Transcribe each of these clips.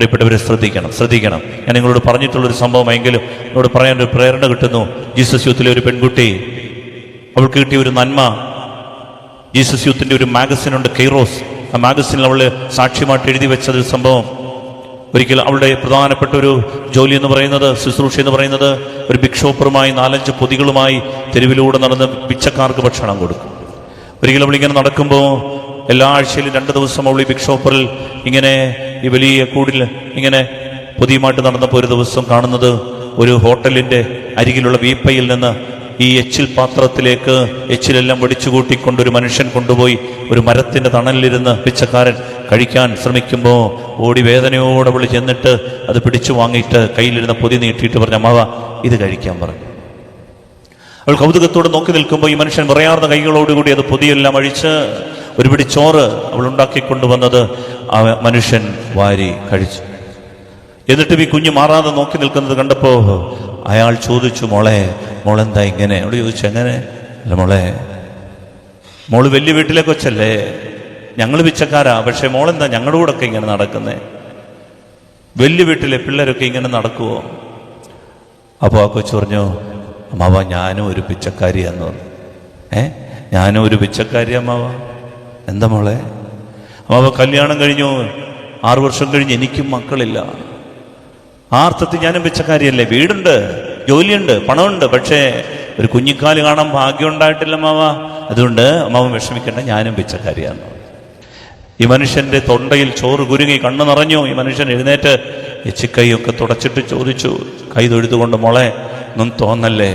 പ്രിയപ്പെട്ടവരെ ശ്രദ്ധിക്കണം. ഞാൻ നിങ്ങളോട് പറഞ്ഞിട്ടുള്ളൊരു സംഭവമെങ്കിലും നിങ്ങളോട് പറയാനൊരു പ്രേരണ കിട്ടുന്നു. ജീസസ് യൂത്തിലെ ഒരു പെൺകുട്ടി, അവൾക്ക് കിട്ടിയ ഒരു നന്മ. ജീസസ് യൂത്തിൻ്റെ ഒരു മാഗസിനുണ്ട്, കെയ്റോസ്. ആ മാഗസിനിൽ അവൾ സാക്ഷ്യമായിട്ട് എഴുതി വെച്ചൊരു സംഭവം. ഒരിക്കൽ അവളുടെ പ്രധാനപ്പെട്ട ഒരു ജോലി എന്ന് പറയുന്നത്, ശുശ്രൂഷ എന്ന് പറയുന്നത്, ഒരു ബിഗ് ഷോപ്പറുമായി 4-5 പൊതികളുമായി തെരുവിലൂടെ നടന്ന് പിച്ചക്കാർക്ക് ഭക്ഷണം കൊടുക്കും. ഒരിക്കലും അവളിങ്ങനെ നടക്കുമ്പോൾ എല്ലാ ആഴ്ചയിലും 2 ദിവസം അവൾ ഈ ബിഗ് ഷോപ്പറിൽ ഇങ്ങനെ ഈ വലിയ കൂടിൽ ഇങ്ങനെ പൊതിയുമായിട്ട് നടന്നപ്പോൾ ഒരു ദിവസം കാണുന്നത് ഒരു ഹോട്ടലിൻ്റെ അരികിലുള്ള വീപ്പയിൽ നിന്ന് ഈ എച്ചിൽ പാത്രത്തിലേക്ക് എച്ചിലെല്ലാം വടിച്ചു കൂട്ടിക്കൊണ്ടൊരു മനുഷ്യൻ കൊണ്ടുപോയി ഒരു മരത്തിൻ്റെ തണലിലിരുന്ന് പിച്ചക്കാരൻ കഴിക്കാൻ ശ്രമിക്കുമ്പോൾ ഓടി വേദനയോടെ അവൾ ചെന്നിട്ട് അത് പിടിച്ചു വാങ്ങിയിട്ട് കയ്യിലിരുന്ന പൊതി നീട്ടിയിട്ട് പറഞ്ഞു, അമ്മാവ ഇത് കഴിക്കാൻ പറഞ്ഞു. അവൾ കൗതുകത്തോടെ നോക്കി നിൽക്കുമ്പോൾ ഈ മനുഷ്യൻ പറയാർന്ന കൈകളോടുകൂടി അത് പൊതിയെല്ലാം അഴിച്ച് ഒരു പിടി ചോറ് അവൾ ഉണ്ടാക്കിക്കൊണ്ടുവന്നത് ആ മനുഷ്യൻ വാരി കഴിച്ചു. എന്നിട്ടും ഈ കുഞ്ഞ് മാറാതെ നോക്കി നിൽക്കുന്നത് കണ്ടപ്പോൾ അയാൾ ചോദിച്ചു, മോളെന്താ ഇങ്ങനെ? അവള് ചോദിച്ചു, എങ്ങനെ? അല്ല മോള് വലിയ വീട്ടിലെ കൊച്ചല്ലേ, ഞങ്ങൾ പിച്ചക്കാരാ, പക്ഷെ മോളെന്താ ഞങ്ങളുടെ കൂടെ ഒക്കെ ഇങ്ങനെ നടക്കുന്നേ? വലിയ വീട്ടിലെ പിള്ളേരൊക്കെ ഇങ്ങനെ നടക്കുവോ? അപ്പോൾ ആ കൊച്ചു പറഞ്ഞു, അമ്മാവ ഞാനും ഒരു പിച്ചക്കാരിയാന്ന് പറഞ്ഞു. ഞാനും ഒരു പിച്ചക്കാരി അമ്മാവ. എന്താ മോളെ? അമ്മാവ കല്യാണം കഴിഞ്ഞു 6 വർഷം കഴിഞ്ഞ് എനിക്കും മക്കളില്ല. ആ അർത്ഥത്തിൽ ഞാനും പിച്ചക്കാരിയല്ലേ. വീടുണ്ട്, ജോലിയുണ്ട്, പണമുണ്ട്, പക്ഷേ ഒരു കുഞ്ഞിക്കാല് കാണാൻ ഭാഗ്യം ഉണ്ടായിട്ടില്ല അമ്മാവ. അതുകൊണ്ട് അമ്മാവൻ വിഷമിക്കേണ്ട, ഞാനും പിച്ചക്കാരിയാന്ന്. ഈ മനുഷ്യന്റെ തൊണ്ടയിൽ ചോറ് കുരുങ്ങി, കണ്ണു നിറഞ്ഞു. ഈ മനുഷ്യൻ എഴുന്നേറ്റ് എച്ചിക്കൈയൊക്കെ തുടച്ചിട്ട് ചോദിച്ചു, കൈ തൊഴുതുകൊണ്ട്, മോളെ ഒന്നും തോന്നല്ലേ,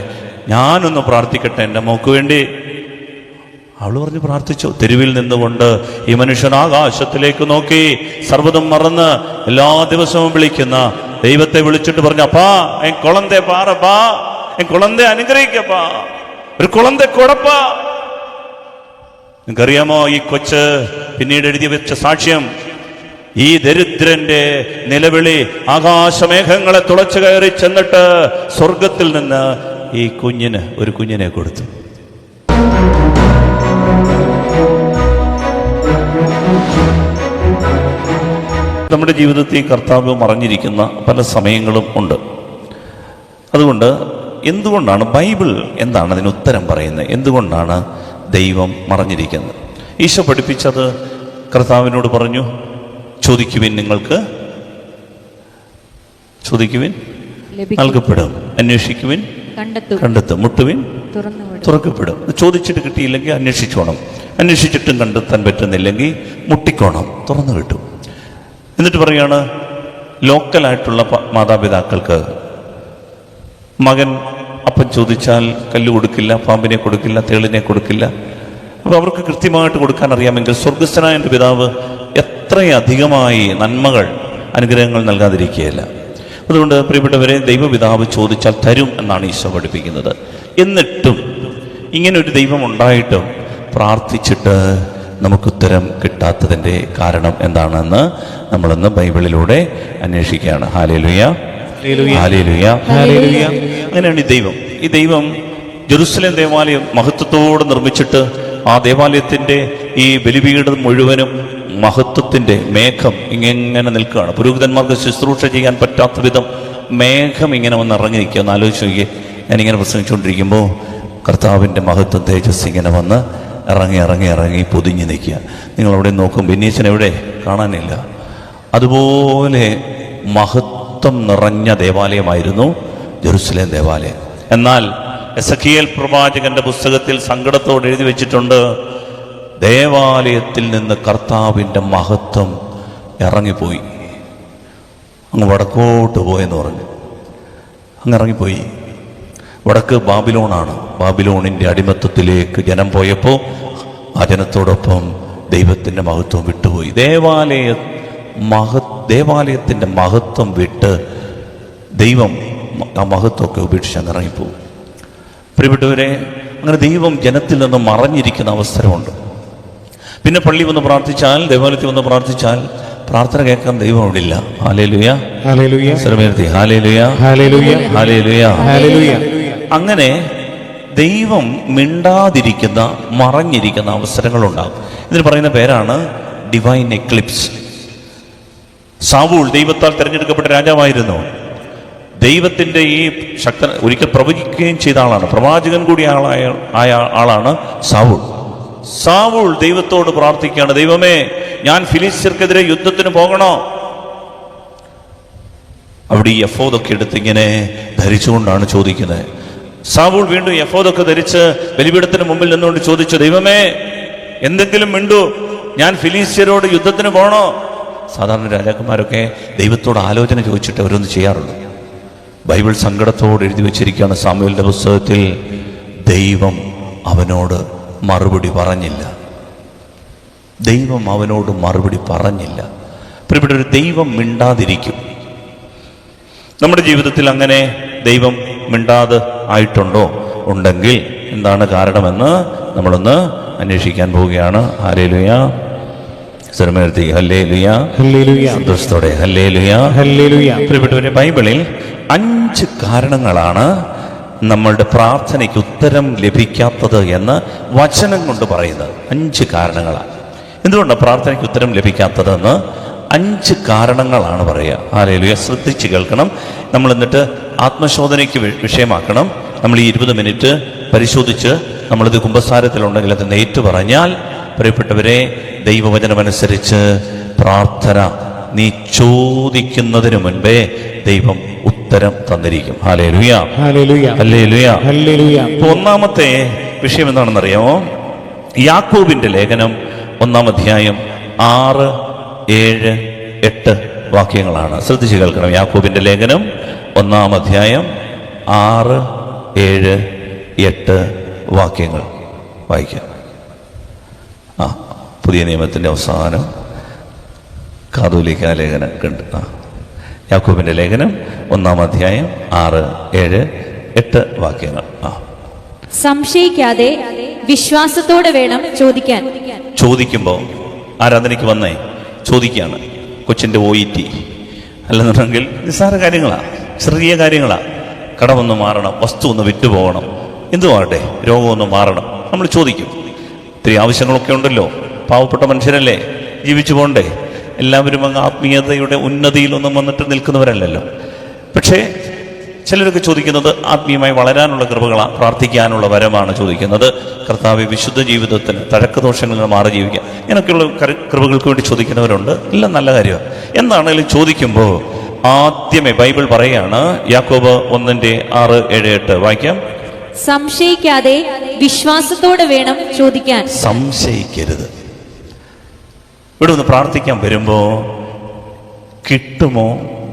ഞാനൊന്ന് പ്രാർത്ഥിക്കട്ടെ എൻ്റെ മോക്ക് വേണ്ടി? അവള് പറഞ്ഞു പ്രാർത്ഥിച്ചു. തെരുവിൽ നിന്നുകൊണ്ട് ഈ മനുഷ്യൻ ആകാശത്തിലേക്ക് നോക്കി, സർവ്വതും മറന്ന് എല്ലാ ദിവസവും വിളിക്കുന്ന ദൈവത്തെ വിളിച്ചിട്ട് പറഞ്ഞു, അപ്പാ എൻ കുളന്തെ പാറപ്പാ, എൻ കുളന്തെ അനുഗ്രഹിക്കപ്പാ, ഒരു കുളന്തെ കൊടുപ്പാ. നിങ്ങൾക്കറിയാമോ ഈ കൊച്ച് പിന്നീട് എഴുതി വെച്ച സാക്ഷ്യം? ഈ ദരിദ്രന്റെ നിലവിളി ആകാശമേഘങ്ങളെ തുളച്ചു കയറി ചെന്നിട്ട് സ്വർഗത്തിൽ നിന്ന് ഈ കുഞ്ഞിന് ഒരു കുഞ്ഞിനെ കൊടുത്തു. നമ്മുടെ ജീവിതത്തിൽ കർത്താവ് മറഞ്ഞിരിക്കുന്ന പല സമയങ്ങളും ഉണ്ട്. അതുകൊണ്ട് എന്തുകൊണ്ടാണ് ബൈബിൾ എന്താണ് അതിന് ഉത്തരം പറയുന്നത്? എന്തുകൊണ്ടാണ് ദൈവം മറഞ്ഞിരിക്കുന്നത്? ഈശോ പഠിപ്പിച്ചത് കർത്താവിനോട് പറഞ്ഞു, ചോദിക്കുവിൻ, നിങ്ങൾക്ക് ചോദിക്കുവിൻ നൽകപ്പെടും, അന്വേഷിക്കുവിൻ കണ്ടെത്തും, മുട്ടുവിൻ തുറക്കപ്പെടും. ചോദിച്ചിട്ട് കിട്ടിയില്ലെങ്കിൽ അന്വേഷിച്ചോണം, അന്വേഷിച്ചിട്ടും കണ്ടെത്താൻ പറ്റുന്നില്ലെങ്കിൽ മുട്ടിക്കോണം, തുറന്നു കിട്ടും. എന്നിട്ട് പറയാണ്, ലോക്കലായിട്ടുള്ള മാതാപിതാക്കൾക്ക് മകൻ അപ്പം ചോദിച്ചാൽ കല്ല് കൊടുക്കില്ല, പാമ്പിനെ കൊടുക്കില്ല, തേളിനെ കൊടുക്കില്ല. അപ്പോൾ അവർക്ക് കൃത്യമായിട്ട് കൊടുക്കാൻ അറിയാമെങ്കിൽ സ്വർഗസ്ഥനായ എൻ്റെ പിതാവ് എത്രയധികമായി നന്മകൾ, അനുഗ്രഹങ്ങൾ നൽകാതിരിക്കുകയില്ല. അതുകൊണ്ട് പ്രിയപ്പെട്ടവരെ, ദൈവപിതാവ് ചോദിച്ചാൽ തരും എന്നാണ് ഈശോ പഠിപ്പിക്കുന്നത്. എന്നിട്ടും ഇങ്ങനെ ഒരു ദൈവം ഉണ്ടായിട്ടും പ്രാർത്ഥിച്ചിട്ട് നമുക്കുത്തരം കിട്ടാത്തതിൻ്റെ കാരണം എന്താണെന്ന് നമ്മളിന്ന് ബൈബിളിലൂടെ അന്വേഷിക്കുകയാണ്. ഹല്ലേലൂയ, ഹല്ലേലൂയ, ഹല്ലേലൂയ. അങ്ങനെയാണ് ഈ ദൈവം ജെറുസലേം ദേവാലയം മഹത്വത്തോടെ നിർമ്മിച്ചിട്ട് ആ ദേവാലയത്തിൻ്റെ ഈ ബലിപീഠം മുഴുവനും മഹത്വത്തിൻ്റെ മേഘം ഇങ്ങനെ നിൽക്കുകയാണ്. പുരോഹിതന്മാർക്ക് ശുശ്രൂഷ ചെയ്യാൻ പറ്റാത്ത വിധം മേഘം ഇങ്ങനെ വന്ന് ഇറങ്ങി നിൽക്കുക. ഒന്ന് ആലോചിച്ച് നോക്കിയേ. ഞാനിങ്ങനെ പ്രസംഗിച്ചുകൊണ്ടിരിക്കുമ്പോൾ കർത്താവിൻ്റെ മഹത്വം തേജസ് ഇങ്ങനെ വന്ന് ഇറങ്ങി പൊതിഞ്ഞ് നിൽക്കുക. നിങ്ങളവിടെ നോക്കും, ബെന്നീച്ചൻ എവിടെ? കാണാനില്ല. അതുപോലെ മഹത്വം നിറഞ്ഞ ദേവാലയമായിരുന്നു ജെറുസലേം ദേവാലയം. എന്നാൽ എസെക്കിയേൽ പ്രവാചകന്റെ പുസ്തകത്തിൽ സങ്കടത്തോടെ എഴുതി വെച്ചിട്ടുണ്ട്, ദേവാലയത്തിൽ നിന്ന് കർത്താവിൻ്റെ മഹത്വം ഇറങ്ങിപ്പോയി, അങ്ങ് വടക്കോട്ട് പോയെന്ന് പറഞ്ഞു. അങ്ങ് ഇറങ്ങിപ്പോയി. വടക്ക് ബാബിലോണാണ്. ബാബിലോണിൻ്റെ അടിമത്തത്തിലേക്ക് ജനം പോയപ്പോൾ ആ ജനത്തോടൊപ്പം ദൈവത്തിൻ്റെ മഹത്വം വിട്ടുപോയി. ദേവാലയത്തിൻ്റെ മഹത്വം വിട്ട് ദൈവം ആ മഹത്വമൊക്കെ ഉപേക്ഷിച്ച് അങ്ങ് ഇറങ്ങിപ്പോകും. പ്രിയപ്പെട്ടവരെ, അങ്ങനെ ദൈവം ജനത്തിൽ നിന്ന് മറഞ്ഞിരിക്കുന്ന അവസരമുണ്ട്. പിന്നെ പള്ളി വന്ന് പ്രാർത്ഥിച്ചാൽ, ദേവാലയത്തിൽ വന്ന് പ്രാർത്ഥിച്ചാൽ പ്രാർത്ഥന കേൾക്കാൻ ദൈവം അവിടെ ഇല്ല. ഹല്ലേലൂയ, ഹല്ലേലൂയ, ഹല്ലേലൂയ, ഹല്ലേലൂയ, ഹല്ലേലൂയ, ഹല്ലേലൂയ. അങ്ങനെ ദൈവം മിണ്ടാതിരിക്കുന്ന, മറഞ്ഞിരിക്കുന്ന അവസരങ്ങളുണ്ടാകും. ഇതിന് പറയുന്ന പേരാണ് ഡിവൈൻ എക്ലിപ്സ്. സാവൂൾ ദൈവത്താൽ തിരഞ്ഞെടുക്കപ്പെട്ട രാജാവായിരുന്നു. ദൈവത്തിൻ്റെ ഈ ശക്തൻ ഒരിക്കൽ പ്രവചിക്കുകയും ചെയ്ത ആളാണ്, പ്രവാചകൻ കൂടി ആയ ആളാണ് സാവൂൾ. സാവൂൾ ദൈവത്തോട് പ്രാർത്ഥിക്കുകയാണ്, ദൈവമേ, ഞാൻ ഫിലിസ്ത്യർക്കെതിരെ യുദ്ധത്തിന് പോകണോ? അവിടെ ഈ എഫോദൊക്കെ എടുത്ത് ഇങ്ങനെ ധരിച്ചുകൊണ്ടാണ് ചോദിക്കുന്നത്. സാവൂൾ വീണ്ടും എഫോദൊക്കെ ധരിച്ച് ബലിപീഠത്തിന് മുമ്പിൽ നിന്നുകൊണ്ട് ചോദിച്ചു, ദൈവമേ, എന്തെങ്കിലും മിണ്ടു, ഞാൻ ഫിലിസ്ത്യരോട് യുദ്ധത്തിന് പോകണോ? സാധാരണ രാജാക്കന്മാരൊക്കെ ദൈവത്തോട് ആലോചന ചോദിച്ചിട്ട് അവരൊന്നും ചെയ്യാറുള്ളൂ. ബൈബിൾ സങ്കടത്തോട് എഴുതി വെച്ചിരിക്കുകയാണ് സാമുവേലിന്റെ പുസ്തകത്തിൽ, ദൈവം അവനോട് മറുപടി പറഞ്ഞില്ല. ദൈവം അവനോട് മറുപടി പറഞ്ഞില്ല. പ്രിയപ്പെട്ടവരെ, ദൈവം മിണ്ടാതിരിക്കും. നമ്മുടെ ജീവിതത്തിൽ അങ്ങനെ ദൈവം മിണ്ടാതെ ആയിട്ടുണ്ടോ? ഉണ്ടെങ്കിൽ എന്താണ് കാരണമെന്ന് നമ്മളൊന്ന് അന്വേഷിക്കാൻ പോവുകയാണ്. ഹല്ലേലൂയ. സ്വരമുയർത്തി ഹല്ലേലൂയ, ഹല്ലേലൂയ, സന്തോഷത്തോടെ ഹല്ലേലൂയ, ഹല്ലേലൂയ. പ്രിയപ്പെട്ടവരെ, ബൈബിളിൽ 5 കാരണങ്ങളാണ് നമ്മളുടെ പ്രാർത്ഥനയ്ക്ക് ഉത്തരം ലഭിക്കാത്തത് എന്ന് വചനം കൊണ്ട് പറയുന്നത്. 5 കാരണങ്ങളാണ്. എന്തുകൊണ്ടാണ് പ്രാർത്ഥനയ്ക്ക് ഉത്തരം ലഭിക്കാത്തതെന്ന് 5 കാരണങ്ങളാണ് പറയുക. ഹല്ലേലൂയ. ശ്രദ്ധിച്ച് കേൾക്കണം. നമ്മൾ എന്നിട്ട് ആത്മശോധനയ്ക്ക് വിഷയമാക്കണം. നമ്മൾ ഈ 20 മിനിറ്റ് പരിശോധിച്ച് നമ്മളിത് കുമ്പസാരത്തിലുണ്ടെങ്കിൽ അത് നേറ്റു പറഞ്ഞാൽ, പ്രിയപ്പെട്ടവരെ, ദൈവവചനമനുസരിച്ച് പ്രാർത്ഥന നീ ചോദിക്കുന്നതിന് മുൻപേ ദൈവം ഉത്തരം തന്നിരിക്കും. ഹല്ലേലൂയ, ഹല്ലേലൂയ, ഹല്ലേലൂയ, ഹല്ലേലൂയ. ഒന്നാമത്തെ വിഷയം എന്താണെന്നറിയാമോ? യാക്കോബിന്റെ ലേഖനം 1-ാം അധ്യായം 6, 7, 8 വാക്യങ്ങളാണ്. ശ്രദ്ധിച്ച് കേൾക്കണം. യാക്കോബിന്റെ ലേഖനം 1-ാം അധ്യായം 6, 7, 8 വാക്യങ്ങൾ വായിക്കാം. പുതിയ നിയമത്തിന്റെ അവസാനം കാതോലിക്ക ലേഖനം കണ്ട്. യാക്കോബിന്റെ ലേഖനം 1-ാം അധ്യായം 6, 7, 8 വാക്യങ്ങൾ. സംശയിക്കാതെ വിശ്വാസത്തോടെ വേണം ചോദിക്കാൻ. ചോദിക്കുമ്പോൾ ആരാധനയ്ക്ക് വന്നേ ചോദിക്കുകയാണ്. കൊച്ചിന്റെ OET അല്ലെന്നുണ്ടെങ്കിൽ നിസ്സാര കാര്യങ്ങളാ, ചെറിയ കാര്യങ്ങളാ. കടമൊന്ന് മാറണം, വസ്തു ഒന്ന് വിറ്റുപോകണം, എന്തുമാകട്ടെ, രോഗമൊന്ന് മാറണം, നമ്മൾ ചോദിക്കും. ഇത്തിരി ആവശ്യങ്ങളൊക്കെ ഉണ്ടല്ലോ, പാവപ്പെട്ട മനുഷ്യരല്ലേ, ജീവിച്ചു പോകണ്ടേ. എല്ലാവരും അങ്ങ് ആത്മീയതയുടെ ഉന്നതിയിലൊന്നും വന്നിട്ട് നിൽക്കുന്നവരല്ലല്ലോ. പക്ഷേ ചിലരൊക്കെ ചോദിക്കുന്നത് ആത്മീയമായി വളരാനുള്ള കൃപകളാണ്, പ്രാർത്ഥിക്കാനുള്ള വരമാണ് ചോദിക്കുന്നത്. കർത്താവെ, വിശുദ്ധ ജീവിതത്തിന് തഴക്കദോഷങ്ങളിൽ നിന്ന് മാറി ജീവിക്കുക, ഇങ്ങനെയൊക്കെയുള്ള കൃപകൾക്ക് വേണ്ടി ചോദിക്കുന്നവരുണ്ട്. എല്ലാം നല്ല കാര്യമാണ്. എന്താണെങ്കിലും ചോദിക്കുമ്പോൾ ആദ്യമേ ബൈബിൾ പറയുകയാണ്, യാക്കോബ് 1-6, 7, 8 വായിക്കാം. സംശയിക്കാതെ വിശ്വാസത്തോടെ വേണം ചോദിക്കാൻ. സംശയിക്കരുത്. ഇവിടെ ഒന്ന് പ്രാർത്ഥിക്കാൻ വരുമ്പോ കിട്ടുമോ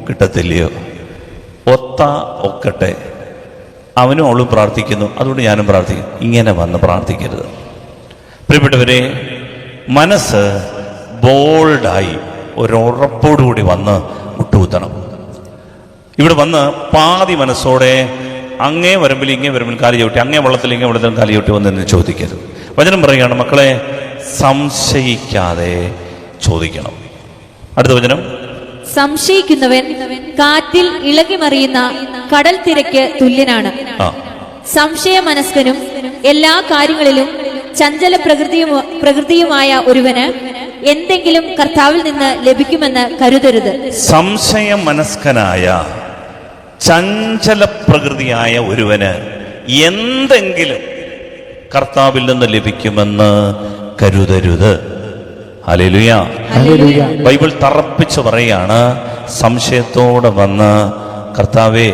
കിട്ടത്തില്ലയോ, ഒക്കട്ടെ, അവനും അവളും പ്രാർത്ഥിക്കുന്നു, അതുകൊണ്ട് ഞാനും പ്രാർത്ഥിക്കും, ഇങ്ങനെ വന്ന് പ്രാർത്ഥിക്കരുത്. പ്രിയപ്പെട്ടവരെ, മനസ്സ് ബോൾഡായി ഒരുറപ്പോടുകൂടി വന്ന് മുട്ടുകുത്തണം. ഇവിടെ വന്ന് പാതി മനസ്സോടെ അങ്ങേ വരമ്പിൽ ഇങ്ങേ വരമ്പിൽ കാലി ചവിട്ടി, അങ്ങേ വള്ളത്തിൽ ഇങ്ങേ വള്ളത്തിൽ കാലി ചവിട്ടി വന്ന് ചോദിക്കരുത്. വചനം പറയുകയാണ്, മക്കളെ, സംശയിക്കാതെ ചോദിക്കണം. അടുത്ത വചനം, സംശയിക്കുന്നവൻ കാറ്റിൽ ഇളകിമറിയുന്ന കടൽ തിരക്ക് തുല്യനാണ്. സംശയമനസ്കനും എല്ലാ കാര്യങ്ങളിലും ചഞ്ചല പ്രകൃതിയുമായ ഒരുവന് എന്തെങ്കിലും കർത്താവിൽ നിന്ന് ലഭിക്കുമെന്ന് കരുതരുത്. സംശയമനസ്കനായ ചഞ്ചല പ്രകൃതിയായ ഒരുവന് എന്തെങ്കിലും കർത്താവിൽ നിന്ന് ലഭിക്കുമെന്ന് കരുതരുത്. Hallelujah, hallelujah. ബൈബിൾ തറപ്പിച്ച് പറയാണ്, സംശയത്തോടെ വന്ന് കർത്താവേ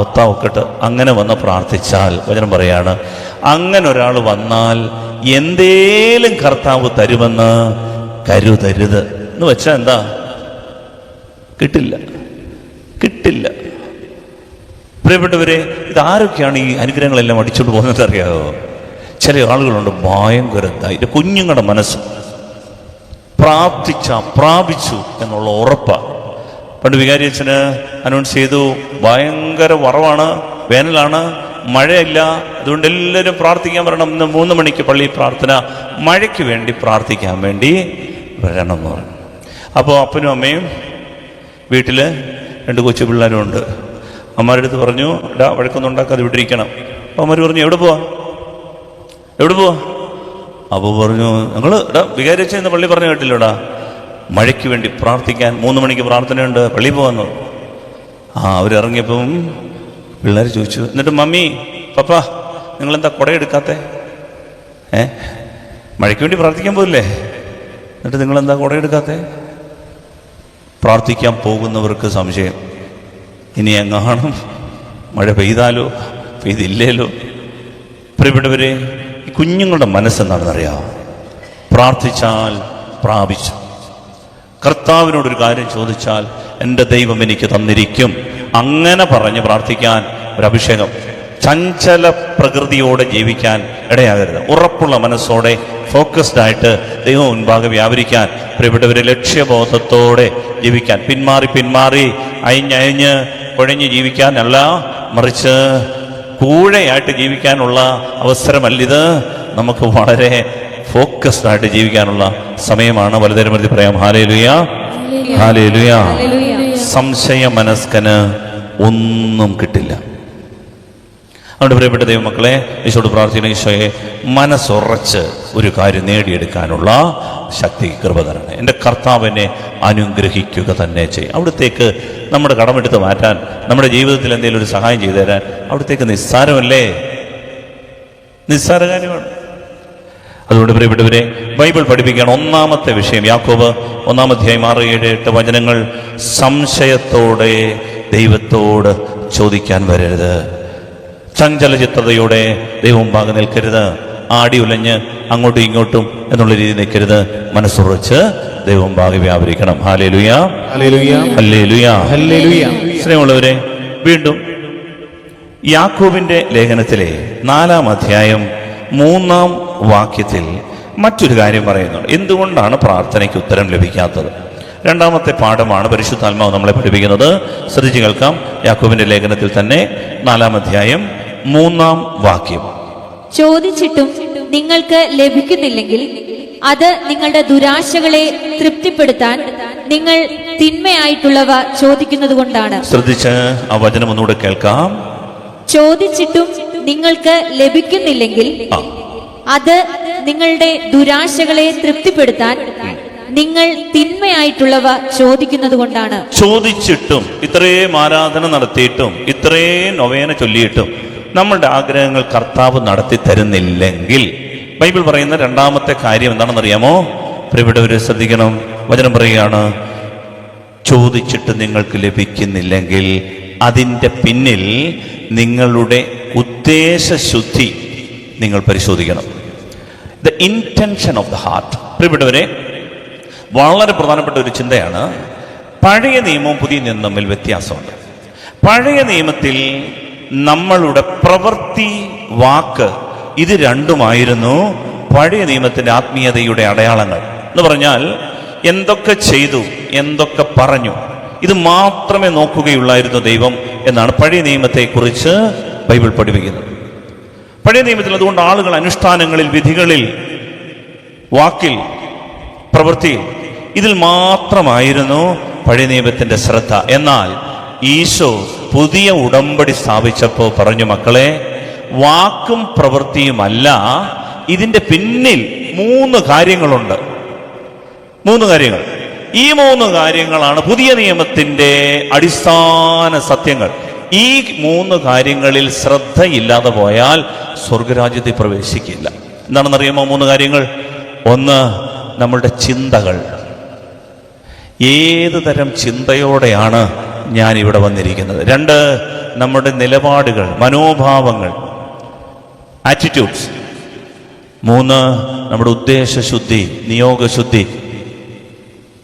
ഒക്കട്ട് അങ്ങനെ വന്ന് പ്രാർത്ഥിച്ചാൽ, വചനം പറയാണ്, അങ്ങനെ ഒരാൾ വന്നാൽ എന്തേലും കർത്താവ് തരുമെന്ന് കരുതരുത്. എന്ന് വെച്ചാൽ എന്താ? കിട്ടില്ല. പ്രിയപ്പെട്ടവരെ, ഇതാരൊക്കെയാണ് ഈ അനുഗ്രഹങ്ങളെല്ലാം അടിച്ചുകൊണ്ട് പോകുന്നത് അറിയാമോ? ചില ആളുകളുണ്ട് ഭയങ്കര ധൈര്യം, കുഞ്ഞുങ്ങളുടെ മനസ്സ് പ്രാപിച്ചു എന്നുള്ള ഉറപ്പാണ്. പണ്ട് വികാരി അച്ഛന് അനൗൺസ് ചെയ്തു, ഭയങ്കര വറവാണ്, വേനലാണ്, മഴയില്ല, അതുകൊണ്ട് എല്ലാവരും പ്രാർത്ഥിക്കാൻ വരണം. ഇന്ന് 3 മണിക്ക് പള്ളി പ്രാർത്ഥന, മഴയ്ക്ക് വേണ്ടി പ്രാർത്ഥിക്കാൻ വേണ്ടി വരണം എന്ന് പറഞ്ഞു. അപ്പോൾ അപ്പനും അമ്മയും വീട്ടിൽ 2 കൊച്ചു പിള്ളേരും ഉണ്ട്. അമ്മമാരുടെ അടുത്ത് പറഞ്ഞു, വഴക്കൊന്നും ഉണ്ടാക്കാതെ വിട്ടിരിക്കണം. അപ്പോൾ അമ്മമാർ പറഞ്ഞു, എവിടെ പോവാ? അപ്പോൾ പറഞ്ഞു, ഞങ്ങൾ വികാരി അച്ഛൻ ഇന്ന് പള്ളി പറഞ്ഞു കേട്ടില്ലോടാ, മഴയ്ക്ക് വേണ്ടി പ്രാർത്ഥിക്കാൻ 3 മണിക്ക് പ്രാർത്ഥനയുണ്ട്, പള്ളിയിൽ പോകുന്നു. അവരിറങ്ങിയപ്പം പിള്ളേർ ചോദിച്ചു, എന്നിട്ട് മമ്മി പപ്പ നിങ്ങളെന്താ കുടയെടുക്കാത്തെ? മഴയ്ക്ക് വേണ്ടി പ്രാർത്ഥിക്കാൻ പോകില്ലേ, എന്നിട്ട് നിങ്ങളെന്താ കുടയെടുക്കാത്തെ? പ്രാർത്ഥിക്കാൻ പോകുന്നവർക്ക് സംശയം, ഇനി എങ്ങാനും മഴ പെയ്താലോ പെയ്തില്ലേലോ. പ്രിയപ്പെട്ടവരെ, ഈ കുഞ്ഞുങ്ങളുടെ മനസ്സെന്താണെന്നറിയാമോ? പ്രാർത്ഥിച്ചാൽ പ്രാപിച്ചു. കർത്താവിനോടൊരു കാര്യം ചോദിച്ചാൽ എൻ്റെ ദൈവം എനിക്ക് തന്നിരിക്കും. അങ്ങനെ പറഞ്ഞ് പ്രാർത്ഥിക്കാൻ ഒരു അഭിഷേകം. ചഞ്ചല പ്രകൃതിയോടെ ജീവിക്കാൻ ഇടയാകരുത്. ഉറപ്പുള്ള മനസ്സോടെ ഫോക്കസ്ഡ് ആയിട്ട് ദൈവം മുൻപാകെ വ്യാപരിക്കാൻ, പ്രിയപ്പെട്ടവരെ ലക്ഷ്യബോധത്തോടെ ജീവിക്കാൻ, പിന്മാറി അയഞ്ഞ് കുഴഞ്ഞ് ജീവിക്കാനല്ല, മറിച്ച് കൂഴയായിട്ട് ജീവിക്കാനുള്ള അവസരമല്ലിത്. നമുക്ക് വളരെ ഫോക്കസ്ഡ് ആയിട്ട് ജീവിക്കാനുള്ള സമയമാണ്. വലുതരമതി പറയാം ഹല്ലേലൂയ, ഹല്ലേലൂയ. സംശയ മനസ്കന് ഒന്നും കിട്ടില്ല. അതുകൊണ്ട് പ്രിയപ്പെട്ട ദൈവമക്കളെ, ഈശോയോട് പ്രാർത്ഥിക്കുന്ന ഈശോയെ മനസ്സുറച്ച് ഒരു കാര്യം നേടിയെടുക്കാനുള്ള ശക്തി കൃപ തരണേ. എൻ്റെ കർത്താവിനെ അനുഗ്രഹിക്കുക തന്നെ ചെയ്യും. അവിടത്തേക്ക് നമ്മുടെ കടമെടുത്ത് മാറ്റാൻ, നമ്മുടെ ജീവിതത്തിൽ എന്തെങ്കിലും ഒരു സഹായം ചെയ്തു തരാൻ അവിടത്തേക്ക് നിസ്സാരമല്ലേ, നിസ്സാര കാര്യമാണ്. അതുകൊണ്ട് പ്രിയപ്പെട്ടവരെ, ബൈബിൾ പഠിപ്പിക്കുകയാണ്. 1-ാമത്തെ വിഷയം യാക്കോബ് 1-ാം അധ്യായം 6, 7, 8 വചനങ്ങൾ. സംശയത്തോടെ ദൈവത്തോട് ചോദിക്കാൻ വരരുത്. ചഞ്ചലചിത്തതയോടെ ദൈവം മുമ്പാകെ നിൽക്കരുത്. ആടി ഉലഞ്ഞ് അങ്ങോട്ടും ഇങ്ങോട്ടും എന്നുള്ള രീതി നിൽക്കരുത്. മനസ്സുറച്ച് ദൈവം മുമ്പാകെ വ്യാപരിക്കണം. ഹല്ലേലൂയ, ഹല്ലേലൂയ, ഹല്ലേലൂയ, ഹല്ലേലൂയ. സ്നേഹമുള്ളവരെ, വീണ്ടും യാക്കോബിന്റെ ലേഖനത്തിലെ 4-ാം അധ്യായം 3-ാം വാക്യത്തിൽ മറ്റൊരു കാര്യം പറയുന്നുണ്ട്. എന്തുകൊണ്ടാണ് പ്രാർത്ഥനയ്ക്ക് ഉത്തരം ലഭിക്കാത്തത്? 2-ാമത്തെ പാഠമാണ് പരിശുദ്ധാത്മാവ് നമ്മളെ പഠിപ്പിക്കുന്നത്. ശ്രദ്ധിച്ചു കേൾക്കാം. യാക്കോബിന്റെ ലേഖനത്തിൽ തന്നെ 4-ാം അധ്യായം 3-ാം വാക്യം. ചോദിച്ചിട്ടും നിങ്ങൾക്ക് ലഭിക്കുന്നില്ലെങ്കിൽ അത് നിങ്ങളുടെ ദുരാശകളെ തൃപ്തിപ്പെടുത്താൻ നിങ്ങൾ തിന്മയായിട്ടുള്ളവ ചോദിക്കുന്നത് കൊണ്ടാണ്. ശ്രദ്ധിച്ച് ആ വചനം ഒന്നുകൂടെ കേൾക്കാം. ചോദിച്ചിട്ടും നിങ്ങൾക്ക് ലഭിക്കുന്നില്ലെങ്കിൽ അത് നിങ്ങളുടെ ദുരാശകളെ തൃപ്തിപ്പെടുത്താൻ നിങ്ങൾ തിന്മയായിട്ടുള്ളവ ചോദിക്കുന്നത് കൊണ്ടാണ്. ചോദിച്ചിട്ടും, ഇത്രയും ആരാധന നടത്തിയിട്ടും, ഇത്രയും നൊവേന ചൊല്ലിയിട്ടും നമ്മളുടെ ആഗ്രഹങ്ങൾ കർത്താവ് നടത്തി തരുന്നില്ലെങ്കിൽ, ബൈബിൾ പറയുന്ന 2-ാമത്തെ കാര്യം എന്താണെന്നറിയാമോ? പ്രിയപ്പെട്ടവരെ ശ്രദ്ധിക്കണം. വചനം പറയുകയാണ്, ചോദിച്ചിട്ട് നിങ്ങൾക്ക് ലഭിക്കുന്നില്ലെങ്കിൽ അതിൻ്റെ പിന്നിൽ നിങ്ങളുടെ ഉദ്ദേശശുദ്ധി നിങ്ങൾ പരിശോധിക്കണം. The intention of the heart. പ്രിയപ്പെട്ടവരെ, വളരെ പ്രധാനപ്പെട്ട ഒരു ചിന്തയാണ്. പഴയ നിയമവും പുതിയ നിയമവും തമ്മിൽ വ്യത്യാസമുണ്ട്. പഴയ നിയമത്തിൽ നമ്മളുടെ പ്രവൃത്തി, വാക്ക്, ഇത് രണ്ടുമായിരുന്നു പഴയ നിയമത്തിന്റെ ആത്മീയതയുടെ അടയാളങ്ങൾ. എന്ന് പറഞ്ഞാൽ എന്തൊക്കെ ചെയ്തു, എന്തൊക്കെ പറഞ്ഞു, ഇത് മാത്രമേ നോക്കുകയുള്ളായിരുന്നു ദൈവം എന്നാണ് പഴയ നിയമത്തെക്കുറിച്ച് ബൈബിൾ പഠിപ്പിക്കുന്നത്. പഴയ നിയമത്തിൽ അതുകൊണ്ട് ആളുകൾ അനുഷ്ഠാനങ്ങളിൽ, വിധികളിൽ, വാക്കിൽ, പ്രവൃത്തിയിൽ, ഇതിൽ മാത്രമായിരുന്നു പഴയ നിയമത്തിന്റെ ശ്രദ്ധ. എന്നാൽ ഈശോ പുതിയ ഉടമ്പടി സ്ഥാപിച്ചപ്പോൾ പറഞ്ഞു, മക്കളെ, വാക്കും പ്രവൃത്തിയുമല്ല, ഇതിന്റെ പിന്നിൽ 3 കാര്യങ്ങളുണ്ട്. 3 കാര്യങ്ങൾ. ഈ 3 കാര്യങ്ങളാണ് പുതിയ നിയമത്തിന്റെ അടിസ്ഥാന സത്യങ്ങൾ. ഈ 3 കാര്യങ്ങളിൽ ശ്രദ്ധയില്ലാതെ പോയാൽ സ്വർഗരാജ്യത്തിൽ പ്രവേശിക്കില്ല. എന്താണെന്നറിയാമോ 3 കാര്യങ്ങൾ? 1, നമ്മളുടെ ചിന്തകൾ. ഏത് തരം ചിന്തയോടെയാണ് ഞാൻ ഇവിടെ വന്നിരിക്കുന്നത്? 2, നമ്മുടെ നിലപാടുകൾ, മനോഭാവങ്ങൾ, ആറ്റിറ്റ്യൂഡ്സ്. 3, നമ്മുടെ ഉദ്ദേശശുദ്ധി, നിയോഗശുദ്ധി.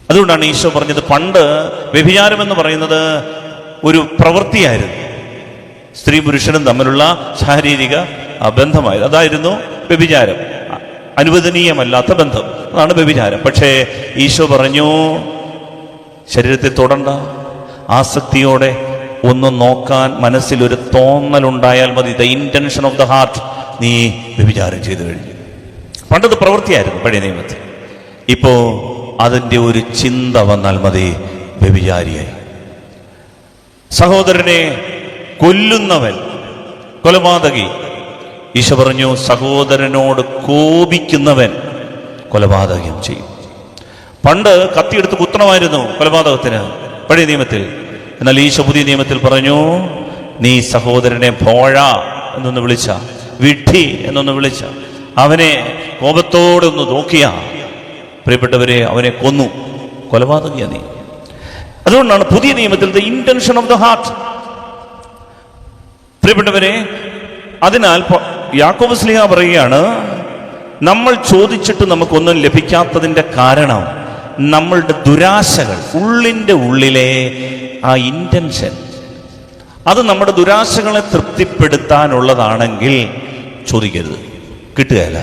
അതുകൊണ്ടാണ് ഈശോ പറഞ്ഞത്, പണ്ട് വ്യഭിചാരം എന്ന് പറയുന്നത് ഒരു പ്രവൃത്തിയായിരുന്നു. സ്ത്രീ പുരുഷനും തമ്മിലുള്ള ശാരീരിക ബന്ധമായിരുന്നു. അതായിരുന്നു വ്യഭിചാരം, അനുവദനീയമല്ലാത്ത ബന്ധം. അതാണ് വ്യഭിചാരം. പക്ഷേ ഈശോ പറഞ്ഞു, ശരീരത്തിൽ തൊടണ്ട, ആസക്തിയോടെ ഒന്ന് നോക്കാൻ മനസ്സിലൊരു തോന്നലുണ്ടായാൽ മതി. The intention of the heart. നീ വ്യഭിചാരം ചെയ്തു കഴിഞ്ഞു. പണ്ടത് പ്രവൃത്തിയായിരുന്നു പഴയ നിയമത്തിൽ. ഇപ്പോ അതിൻ്റെ ഒരു ചിന്ത വന്നാൽ മതി, വ്യഭിചാരിയായി. സഹോദരനെ കൊല്ലുന്നവൻ, കൊലപാതകി. ഈശോ പറഞ്ഞു, സഹോദരനോട് കോപിക്കുന്നവൻ കൊലപാതകം ചെയ്യും. പണ്ട് കത്തിയെടുത്ത് കുത്തണമായിരുന്നു കൊലപാതകത്തിന് പഴയ നിയമത്തിൽ. എന്നാൽ ഈശോ പുതിയ നിയമത്തിൽ പറഞ്ഞു, നീ സഹോദരനെ ഭോഴ എന്നൊന്ന് വിളിച്ച, വിഡ്ഢി എന്നൊന്ന് വിളിച്ച, അവനെ കോപത്തോടെ ഒന്ന് നോക്കിയ, പ്രിയപ്പെട്ടവരെ, അവനെ കൊന്നു. കൊലപാതകിയ നീ. അതുകൊണ്ടാണ് പുതിയ നിയമത്തിൽ the intention of the heart. പ്രിയപ്പെട്ടവരെ, അതിനാൽ യാക്കോബ് ശ്ലീഹ പറയുകയാണ്, നമ്മൾ ചോദിച്ചിട്ട് നമുക്കൊന്നും ലഭിക്കാത്തതിന്റെ കാരണം നമ്മളുടെ ദുരാശകൾ, ഉള്ളിൻ്റെ ഉള്ളിലെ ആ ഇന്റൻഷൻ, അത് നമ്മുടെ ദുരാശകളെ തൃപ്തിപ്പെടുത്താനുള്ളതാണെങ്കിൽ ചോദിക്കരുത്, കിട്ടുകയില്ല.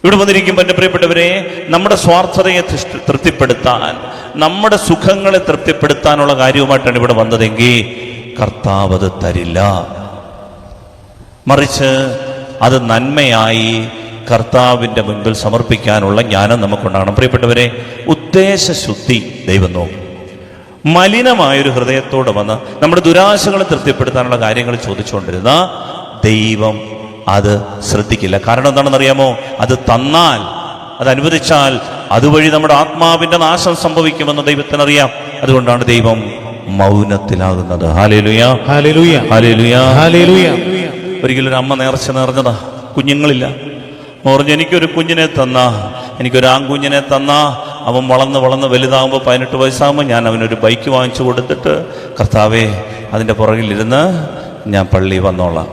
ഇവിടെ വന്നിരിക്കുമ്പോൾ എൻ്റെ പ്രിയപ്പെട്ടവരെ, നമ്മുടെ സ്വാർത്ഥതയെ തൃപ്തിപ്പെടുത്താൻ, നമ്മുടെ സുഖങ്ങളെ തൃപ്തിപ്പെടുത്താനുള്ള കാര്യവുമായിട്ടാണ് ഇവിടെ വന്നതെങ്കിൽ കർത്താവ് അത് തരില്ല. മറിച്ച് അത് നന്മയായി കർത്താവിൻ്റെ മുൻപിൽ സമർപ്പിക്കാനുള്ള ജ്ഞാനം നമുക്കുണ്ടാകണം. പ്രിയപ്പെട്ടവരെ, ഉദ്ദേശശുദ്ധി ദൈവം നോക്കും. മലിനമായൊരു ഹൃദയത്തോടെ വന്ന് നമ്മുടെ ദുരാശകളെ തൃപ്തിപ്പെടുത്താനുള്ള കാര്യങ്ങൾ ചോദിച്ചുകൊണ്ടിരുന്ന ദൈവം അത് ശ്രദ്ധിക്കില്ല. കാരണം എന്താണെന്നറിയാമോ? അത് തന്നാൽ, അത് അനുവദിച്ചാൽ അതുവഴി നമ്മുടെ ആത്മാവിന്റെ നാശം സംഭവിക്കുമെന്ന് ദൈവത്തിനറിയാം. അതുകൊണ്ടാണ് ദൈവം മൗനത്തിലാകുന്നത്. ഹല്ലേലൂയ, ഹല്ലേലൂയ, ഹല്ലേലൂയ, ഹല്ലേലൂയ. ഒരിക്കലും ഒരു അമ്മ നേർന്നതാ, കുഞ്ഞുങ്ങളില്ല. പറഞ്ഞ്, എനിക്കൊരു കുഞ്ഞിനെ തന്ന, എനിക്കൊരു ആൺകുഞ്ഞിനെ തന്ന, അവൻ വളർന്ന് വലുതാകുമ്പോൾ 18 വയസ്സാകുമ്പോൾ ഞാൻ അവനൊരു ബൈക്ക് വാങ്ങിച്ചു കൊടുത്തിട്ട്, കർത്താവേ, അതിൻ്റെ പുറകിലിരുന്ന് ഞാൻ പള്ളി വന്നോളാം.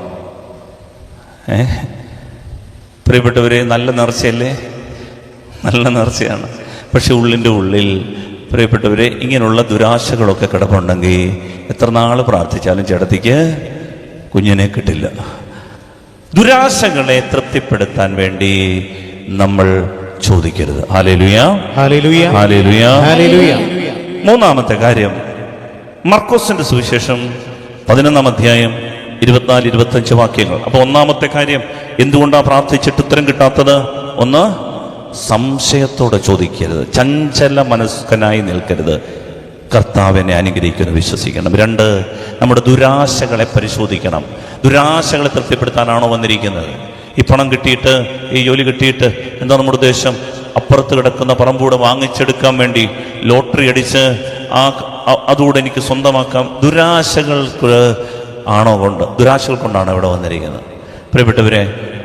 പ്രിയപ്പെട്ടവരെ, നല്ല നേർച്ചയല്ലേ? നല്ല നേർച്ചയാണ്. പക്ഷെ ഉള്ളിൻ്റെ ഉള്ളിൽ പ്രിയപ്പെട്ടവരെ ഇങ്ങനെയുള്ള ദുരാശകളൊക്കെ കിടപ്പുണ്ടെങ്കിൽ എത്ര നാൾ പ്രാർത്ഥിച്ചാലും ചേട്ടത്തിക്ക് കുഞ്ഞിനെ കിട്ടില്ല. ദുരാശകളെ തൃപ്തിപ്പെടുത്താൻ വേണ്ടി നമ്മൾ ചോദിക്കരുത്. ഹല്ലേലൂയ, ഹല്ലേലൂയ, ഹല്ലേലൂയ, ഹല്ലേലൂയ. മൂന്നാമത്തെ കാര്യം, മർക്കോസിന്റെ സുവിശേഷം 11-ാം അധ്യായം 24-25 വാക്യങ്ങൾ. അപ്പൊ ഒന്നാമത്തെ കാര്യം, എന്തുകൊണ്ടാണ് പ്രാർത്ഥിച്ചിട്ട് ഉത്തരം കിട്ടാത്തത്? ഒന്ന്, സംശയത്തോടെ ചോദിക്കരുത്, ചഞ്ചല മനസ്കനായി നിൽക്കരുത്, കർത്താവിനെ അനുഗ്രഹിക്കുന്നു വിശ്വസിക്കണം. 2, നമ്മുടെ ദുരാശകളെ പരിശോധിക്കണം. ദുരാശകളെ തൃപ്തിപ്പെടുത്താനാണോ വന്നിരിക്കുന്നത്? ഈ പണം കിട്ടിയിട്ട്, ഈ ജോലി കിട്ടിയിട്ട് എന്താ നമ്മുടെ ഉദ്ദേശം? അപ്പുറത്ത് കിടക്കുന്ന പറമ്പൂടെ വാങ്ങിച്ചെടുക്കാൻ വേണ്ടി ലോട്ടറി അടിച്ച് അതുകൂടെ എനിക്ക് സ്വന്തമാക്കാം. ദുരാശകൾക്ക് ദുരാശകൾ കൊണ്ടാണ് ഇവിടെ വന്നിരിക്കുന്നത്. പ്രിയപ്പെട്ടവരെ,